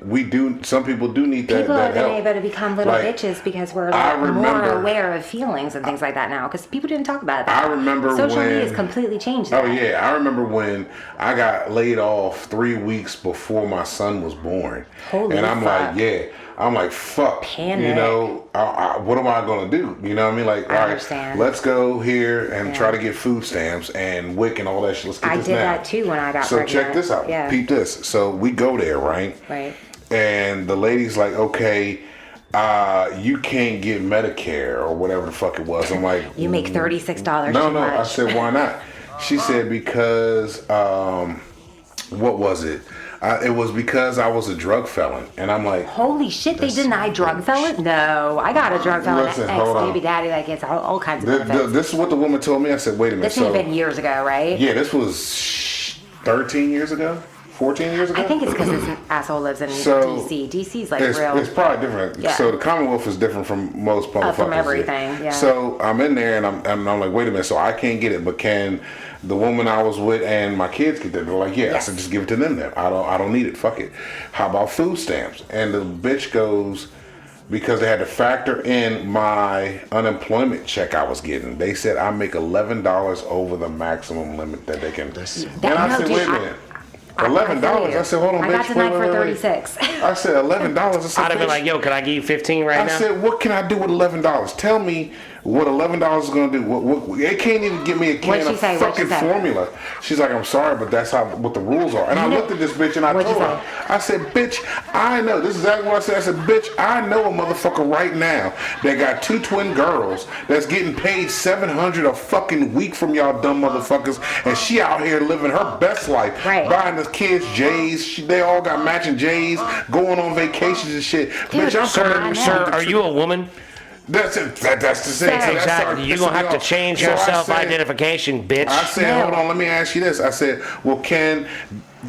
some people do need that, People that have been help. able to become little Like, bitches because we're I like more remember- aware of feelings and things like that now. Because people didn't talk about that. I remember social when- media has completely changed Oh that. yeah, I remember when I got laid off 3 weeks before my son was born. Holy and I'm fuck. like, yeah, I'm like, fuck. Panic. You know, what am I gonna do? You know what I mean? Like, I all right, understand. let's go here and try to get food stamps and WIC and all that shit. Let's get I this did now. that too when I got So pregnant. check this out. Yeah. Peep this. So we go there, right? Right. And the lady's like, okay, you can't get Medicare or whatever the fuck it was. I'm like, You make $36 no, too no. much. I said, why not? She said because what was it? It was because I was a drug felon, and I'm like, Holy shit, they deny drug felon? No, I got a drug felon Listen, hold on. ex-baby daddy that gets all kinds of benefits. this is what the woman told me. I said, wait a minute. This has been years ago, right? Yeah, this was 13 years ago, 14 years ago. I think it's because this asshole lives in So, DC. DC's like it's, real. it's probably different. Yeah. So the Commonwealth is different from most motherfuckers. From everything, yeah. So I'm in there and I'm like, wait a minute. So I can't get it, but can the woman I was with and my kids get that? They're like, yeah. Yes. I said, just give it to them then. I don't need it. Fuck it. How about food stamps? And the bitch goes, because they had to factor in my unemployment check I was getting. They said I make $11 over the maximum limit that they can. And I said, wait a minute. $11. I said, hold on, bitch. I got denied for wait. 36. I said $11. I said, I'd have been bitch, like, yo, can I give you 15 right I now? said, what can I do with $11? Tell me what $11 is going to do. What, it can't even give me a can What'd she of say? What'd she fucking say? formula. She's like, I'm sorry, but that's what the rules are. And I looked at this bitch and I What'd told you her, I said, bitch, I know. This is exactly what I said. I said, bitch, I know a motherfucker right now that got 2 twin girls that's getting paid $700 a fucking week from y'all dumb motherfuckers, and she out here living her best life, Right. buying the kids J's. They all got matching J's, going on vacations and shit. Bitch, I'm Sir, coming sir, are you a woman? That's it. That's the thing. Sir. Exactly. You're gonna have to change your self-identification, bitch. I said, No. hold on, let me ask you this. I said, well,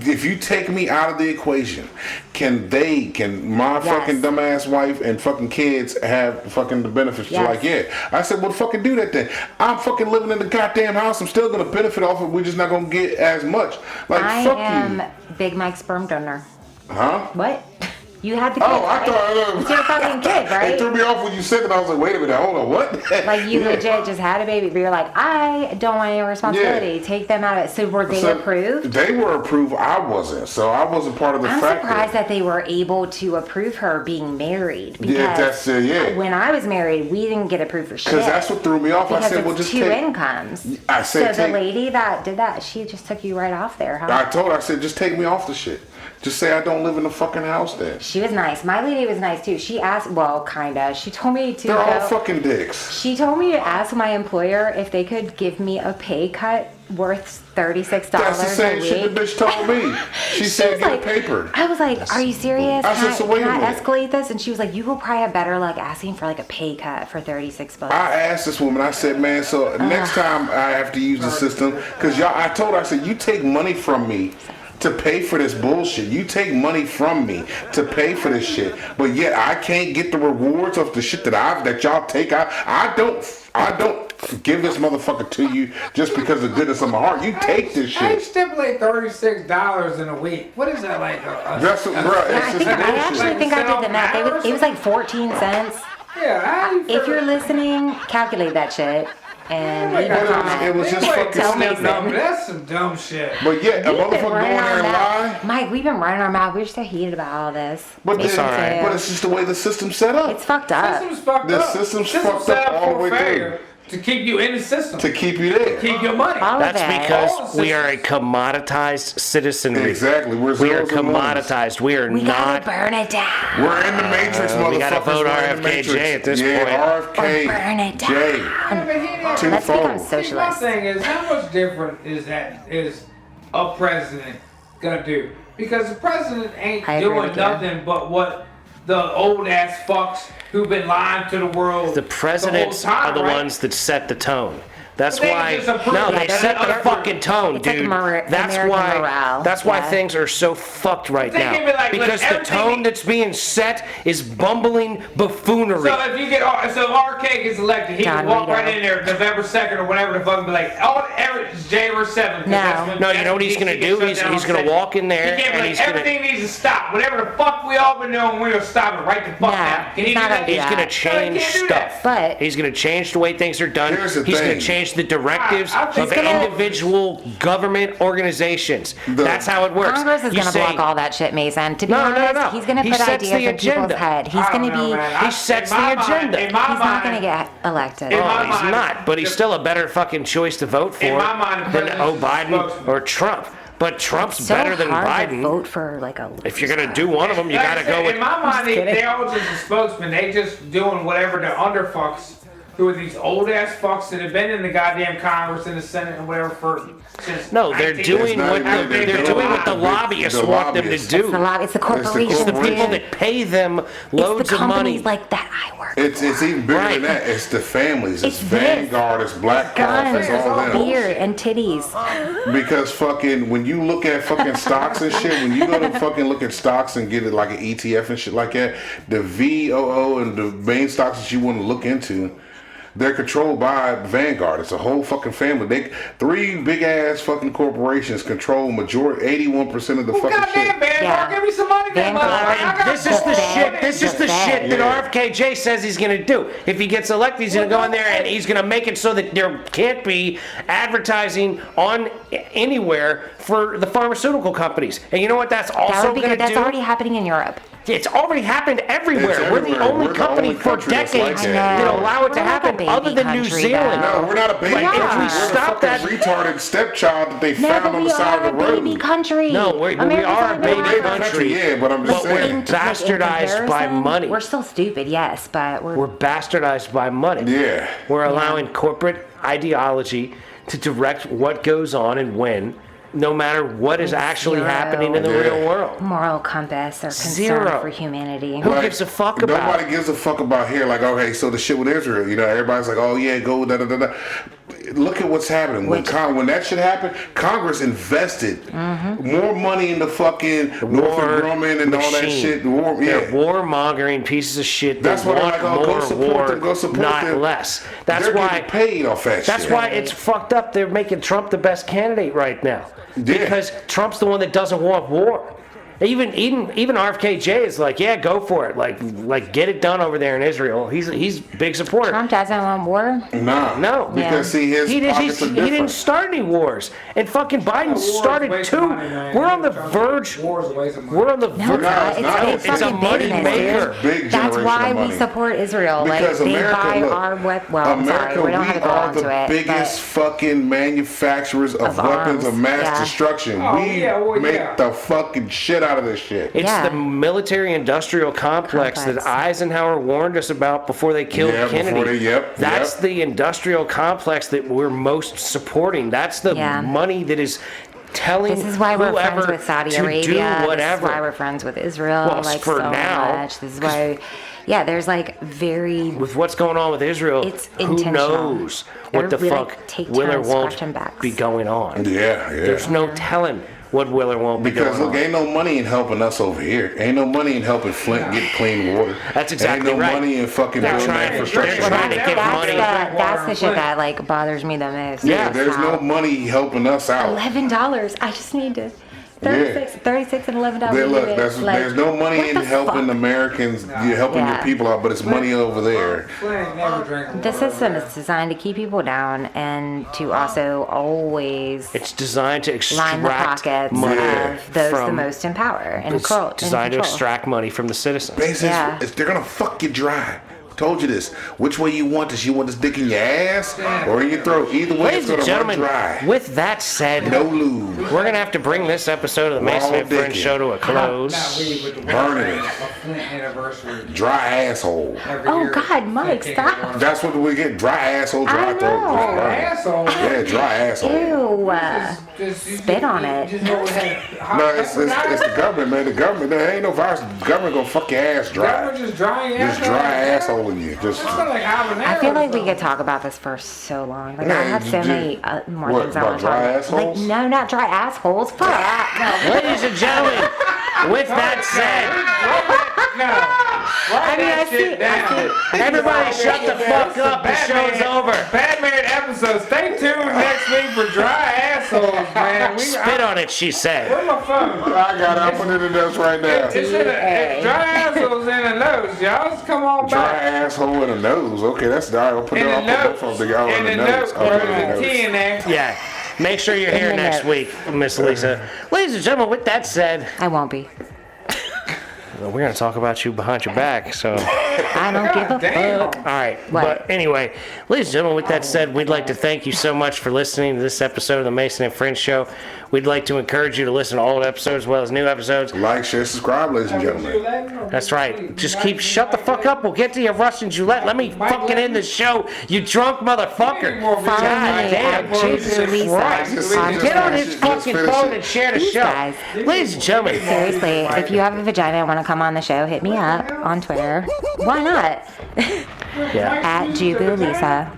if you take me out of the equation, can my fucking dumbass wife and fucking kids have fucking the benefits? She's Yes. like, yeah. I said, well, fucking do that then. I'm fucking living in the goddamn house. I'm still gonna benefit off it. We're just not gonna get as much. Like, I fuck am you. Big Mike sperm donor. Huh? What? You had the kid, Oh, I right? thought It's your fucking kid, It right? threw me off when you said that. I was like, wait a minute, hold on, what? Like you Yeah. legit just had a baby, but you're like, I don't want any responsibility. Yeah. Take them out of it. So were they So, approved? They were approved. I wasn't. So I wasn't part of the I'm factor. surprised that they were able to approve her being married. Because Yeah, that's it, yeah. when I was married, we didn't get approved for shit. Because that's what threw me off. Because I said, it's well, just two take. incomes. I said, so take. the lady that did that, she just took you right off there, huh? I told her, I said, just take me off the shit. Just say I don't live in the fucking house then. She was nice. My lady was nice too. She asked, well, kinda. She told me to They're all go- fucking dicks. She told me to ask my employer if they could give me a pay cut worth $36 That's the same a shit the week. bitch told me. She said, was get like, it papered. I was like, are you serious? I said, so wait can a I minute. escalate this? And she was like, you will probably have better luck asking for like a pay cut for $36. I asked this woman, I said, man, so next time I have to use the system, because I told her, I said, you take money from me to pay for this bullshit. You take money from me to pay for this shit, but yet I can't get the rewards of the shit that y'all take out. I don't give this motherfucker to you just because of the goodness of my heart. You take this I shit. stipulate $36 in a week. What is that like? That's what, bro. Yeah, It's just I actually bullshit. think I did the math. It was like 14 cents. Yeah, how you If you're feel? listening, calculate that shit and leave a But comment. it was just fucking Tell me stupid. something. That's some dumb shit. But yet, a We've been motherfucker go in running there our and lie. mouth. Mike, we've been running our mouth. We're so heated about all this. But, Me this, too. but it's just the way the system's set up. It's fucked up. System's fucked The up. system's System's fucked set up all the for way through. failure to keep you in the system. To keep you there. Keep your money. All of That's that. because All we are a commoditized citizenry. Exactly. We're We are zeros and ones. commoditized. We are We gotta not. burn it down. We're in the matrix, motherfuckers. we gotta vote We're in the RFKJ matrix. at this yeah, point. RFK. Or burn it down. J. Let's Let's become Twofold. My socialists. thing is, how much different is a president gonna do? Because the president ain't I agree doing with you. nothing but what the old ass fucks who've been lying to the world. The presidents the whole time, are the right? ones that set the tone. That's But they why. just approve No, it. they That's set the another- fucking tone, It's like dude. That's American why. morale. That's why Yeah. things are so fucked right They now. give me like, look, Because the everything- tone that's being set is bumbling buffoonery. So if you get, so if RK gets elected, he John can walk Rito. right in there November 2nd or whatever the fuck and be like, it's January 7th. No. No, you know what he's gonna do? He's gonna walk in there He can't be and like, he's gonna. everything needs to stop. Whatever the fuck we all been doing, we're gonna stop it right the fuck No, now. Can he's he do not that? gonna do He's that. gonna No, change can't do stuff. that. But- he's gonna change the way things are done. Here's the He's thing. gonna change change the directives He's of gonna- individual government organizations. That's how it works. Congress is You going to say- block all that shit, Mason. To be No, honest, no. he's going to He put sets ideas the in people's agenda. head. He's going to be. He sets the agenda. In my He's not going to mind, get elected. In Oh, my he's mind, not, but he's still a better fucking choice to vote for In my mind, the than president's Biden spokesman. or Trump. But Trump's so better than hard to Biden. vote for like a. If you're gonna do one of them, you like I gotta said, go with. in my mind, kidding. they all just a spokesman. They just doing whatever the underfucks who are these old ass fucks that have been in the goddamn Congress and the Senate and whatever for since. No, they're 19 doing not what even- they're they're doing doing what the the lobbyists want them to lobbyists. do. It's the lobby. It's the corporations. It's the corporations. people that pay them loads It's the of money. companies like that I work. It's even bigger Right. than that. It's the families. It's It's this. Vanguard. It's Black Cross. It's all Guns, them. beer, and titties. Because fucking when you look at fucking stocks and shit, when you go to fucking look at stocks and get it like an ETF and shit like that, the VOO and the main stocks that you want to look into, they're controlled by Vanguard. It's a whole fucking family. They 3 big ass fucking corporations control majority 81% of the fucking Goddamn, shit. Vanguard, Yeah. give me some money, then, Vanguard. motherfucker. I got This is the some shit. money. This is the shit that Yeah. RFKJ says he's gonna do. If he gets elected, he's gonna go in there and he's gonna make it so that there can't be advertising on anywhere for the pharmaceutical companies. And you know what? That's That also would be gonna good. That's do. already happening in Europe. It's already happened everywhere. It's We're the everywhere. only We're the company only for country that's decades like that. that allow it to We're like a happen, baby other than New country, Zealand. though. No, we're not a baby Yeah. country. If we We're the stop fucking that- retarded stepchild that they No, found but on we the side are of a the road. baby country. No, we America's are a not baby even country. Yeah, but I'm just But we're saying. in bastardized by comparison, money. We're still stupid, yes, but We're bastardized by money. Yeah. We're allowing corporate ideology to direct what goes on and when, no matter what is actually zero. happening in the Yeah. real world. moral compass or concern Zero. for humanity. Who gives a fuck about Nobody it? gives a fuck about here. Like, okay, so the shit with Israel, you know, everybody's like, oh yeah, go da da da da. Look at what's happening. When that shit happened, Congress invested more money in the fucking Northrop Grumman and all that machine. shit. The war, They're yeah. warmongering pieces of shit. That's that why they're want like, oh, go more support war, them, go support not them. less. That's They're why. getting paid off that That's shit. why it's fucked up. They're making Trump the best candidate right now Yeah. because Trump's the one that doesn't want war. Even RFKJ is like, yeah, go for it. Like get it done over there in Israel. He's big supporter. Trump doesn't want war. Nah, No. because see his He pockets are didn't different. start any wars, and fucking Biden War is a started waste of 2. money, man. We're on the verge. War is a waste of money. We're on the No, verge. it's not. it's It's not. big It's a fucking money business, maker. dude. Big That's generational why we money. support Israel. Because Like, America, they buy look, our well, I'm America, sorry, we don't have to go are on the to it. biggest fucking manufacturers of weapons arms, of mass yeah. destruction. Oh, we yeah, well, make yeah. the fucking shit out of this shit. It's Yeah. the military-industrial complex that Eisenhower warned us about before they killed Yeah, before Kennedy. yep, That's yep. the industrial complex that we're most supporting. That's the Yeah. money that is telling This is why we're whoever friends with Saudi to Arabia. do This is whatever. why we're friends with Israel. Well, like for so now, much. This is why. Yeah, there's like very. With what's going on with Israel, It's who intentional. knows what the They're really, fuck take will or turns won't scratching backs. be going on. Yeah, There's no telling what will or won't be Because going look, on. ain't no money in helping us over here. Ain't no money in helping Flint get clean water. That's exactly ain't no right. money in fucking They're building trying to- infrastructure. they're trying to give That's money. that's the shit that like bothers me the most. Yeah, is there's how no money helping us out. $11. I just need to. 36 and $11. Then look, Like, there's no money what in the helping fuck? Americans, you're helping your Yeah. people out, but it's money over there. Flint never drank The water. system is designed to keep people down and to also always It's designed to line the extract pockets money of those the from. most in power and It's designed to extract money from the citizens. Basically, Yeah. they're gonna fuck you dry. Told you this. Which way you want this? You want this dick in your ass or in your throat? Either way, Ladies it's and gonna gentlemen, run dry. with that said, No lube. we're gonna have to bring this episode of the Mason Raw and Friends dicking. show to a Not close. we, but the Burning it. a Flint anniversary. Dry asshole. Every Oh, year. God, Mike, Flint stop. Water. That's what we get. Dry asshole, dry I throat. know. Just burn it. Asshole. Yeah, dry asshole. Ew. You Spit on it. Just know it had No, it's the government, man. The government, there ain't no virus. The government gonna fuck your ass dry. Government just dry Just dry asshole in you. Just It's not like habanero. I feel like we could talk about this for so long. Like, I Yeah, have so you many do. more What, things I about want to talk dry about. assholes? Like, no, not dry assholes. Fuck. No. Ladies and gentlemen, with that said, No. Write that shit down. Everybody shut the fuck up. The show's over. Batman episode. Stay tuned next week for dry assholes, man. Spit on it, she said. Where's my phone? I got it. I'm putting it in the notes right now. It's dry assholes in the nose, y'all. Just come on Dry back. asshole in the nose. Okay, that's the. I'll put In the both notes. of them together In in the the notes, notes. bro. I'll put it in the There's a T notes. in there. Yeah. Make sure you're here the next notes. week, Miss Lisa. Ladies and gentlemen, with that said, I won't be. we're going to talk about you behind your back, so. I don't give a Damn. fuck. All right. What? But anyway, ladies and gentlemen, with that said, we'd like to thank you so much for listening to this episode of the Mason and Friends Show. We'd like to encourage you to listen to old episodes as well as new episodes. Like, share, subscribe, ladies and gentlemen. That's right. Just shut the fuck up. We'll get to your Russian Gillette. Let me fucking end the show, you drunk motherfucker. Follow me God damn, at Jesus Juju Christ. Lisa on Get on Twitter. his fucking phone and share the show. guys. Ladies and gentlemen, Seriously, if you have a vagina and want to come on the show, hit me up on Twitter. Why not? yeah. At Jubu Lisa.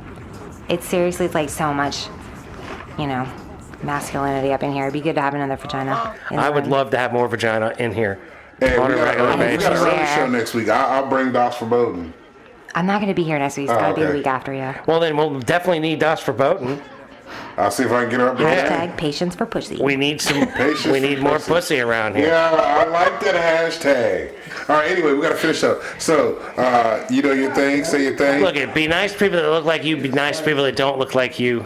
It's like so much, masculinity up in here. It'd be good to have another vagina. in the I would room. love to have more vagina in here Hey, on a regular we got basis. an early Yeah. show next week. I'll bring Docs for Bowden. I'm not going to be here next week. It's got to be the okay. week after you. Well, then we'll definitely need us for boating. I'll see if I can get her up there. Hashtag patience for pussy. We need some. Patience We need for more pussy. pussy around here. Yeah, I like that hashtag. All right, anyway, we got to finish up. So, you know your thing, say your thing. Look, it be nice to people that look like you. Be nice to people that don't look like you.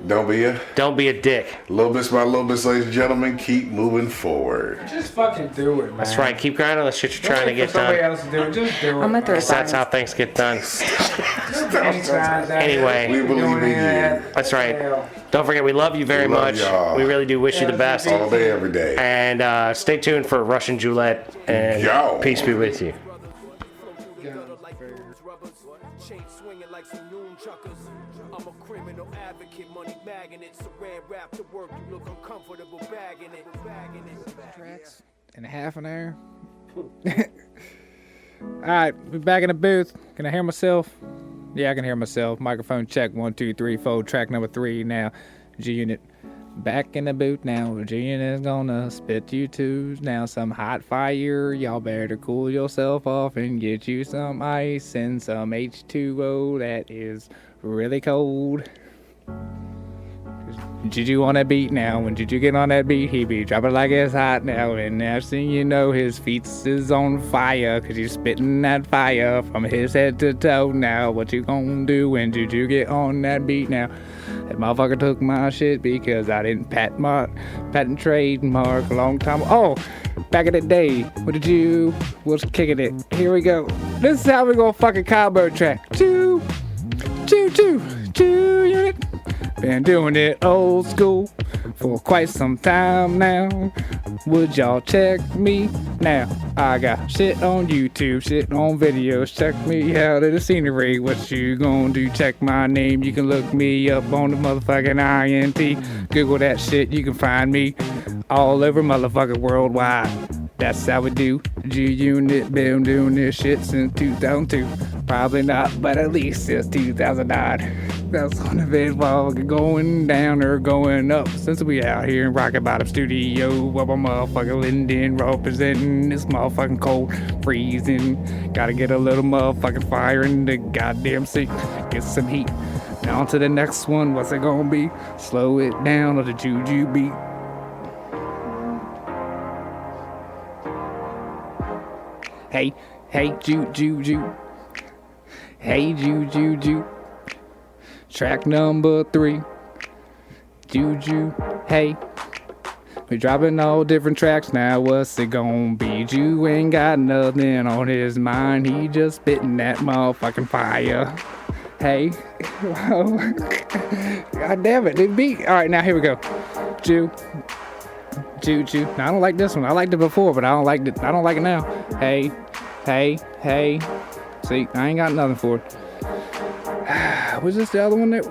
Don't be a Don't be a dick. little bit by little bit, ladies and gentlemen. Keep moving forward. Just fucking do it, man. That's right. Keep grinding on the shit you're trying to get Somebody done. else to do it. Just do it. I'm going to throw Because that's how it. things get done. Anyway, Anyway, We believe in you. that's right. Don't forget, we love you very We love much. y'all. We really do wish you the best. All day, every day. And stay tuned for Russian Gillette. And Yo. peace be with you. Chain swinging like some noon chuckers. I'm a criminal advocate, money bagging it. Saran wrap to work, you look uncomfortable bagging it. Tracks in half an hour. Alright, we're back in the booth. Can I hear myself? Yeah, I can hear myself. Microphone check 1, 2, 3, 4. Track number 3 now. G Unit back in the booth now. G Unit is gonna spit you twos now. Some hot fire. Y'all better cool yourself off and get you some ice and some H2O that is really cold. Juju on that beat now. When Juju get on that beat, he be dropping like it's hot now. And next thing you know, his feet is on fire. Cause he's spitting that fire from his head to toe now. What you gonna do when Juju get on that beat now? That motherfucker took my shit because I didn't patent trademark a long time. Oh, back in the day, what did you was kicking it? Here we go. This is how we gonna fucking combo track. Choo, choo, choo, choo unit. Been doing it old school for quite some time now. Would y'all check me now? I got shit on YouTube, shit on videos. Check me out of the scenery. What you gonna do? Check my name. You can look me up on the motherfucking INT. Google that shit. You can find me all over motherfucking worldwide. That's how we do. G-Unit been doing this shit since 2002. Probably not, but at least since 2009. That's on the bed while going down or going up. Since we out here in Rocket Bottom Studio, while my motherfucking Linden representing this motherfucking cold, freezing. Gotta get a little motherfucking fire in the goddamn sink. Get some heat. Now on to the next one. What's it gonna be? Slow it down on the Juju beat. Hey, hey, Ju. Hey, Ju. Track number 3. Juju, hey. We dropping all different tracks now. What's it gonna be? Ju ain't got nothing on his mind. He just spitting that motherfucking fire. Hey. God damn it, it beat. Alright, now here we go. Ju. Now, I don't like this one. I liked it before, but I don't like it now. Hey. See, I ain't got nothing for it. Was this the other one that...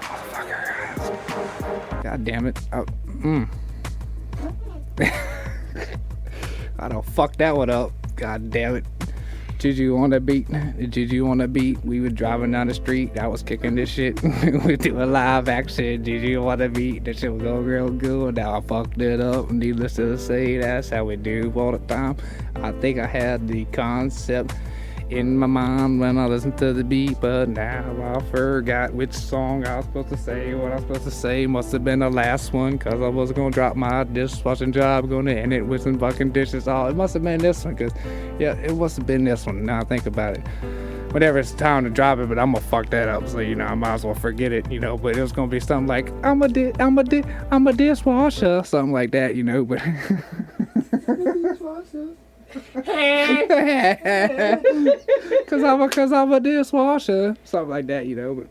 Motherfucker. God damn it. I don't fuck that one up. God damn it. Did you want to beat? Did you want to beat? We were driving down the street. I was kicking this shit. We do a live action. Did you want to beat? That shit was going real good. Now I fucked it up. Needless to say, that's how we do all the time. I think I had the concept in my mind when I listened to the beat, but now I forgot which song I was supposed to say. What I was supposed to say must have been the last one, cause I was gonna drop my dishwashing job, gonna end it with some fucking dishes. Oh, it must have been this one, cause yeah, it must have been this one. Now I think about it. Whenever it's time to drop it, but I'm gonna fuck that up, so you know I might as well forget it, you know. But it was gonna be something like I'm a dishwasher, something like that, you know. But cause I'm a dishwasher, something like that, you know. But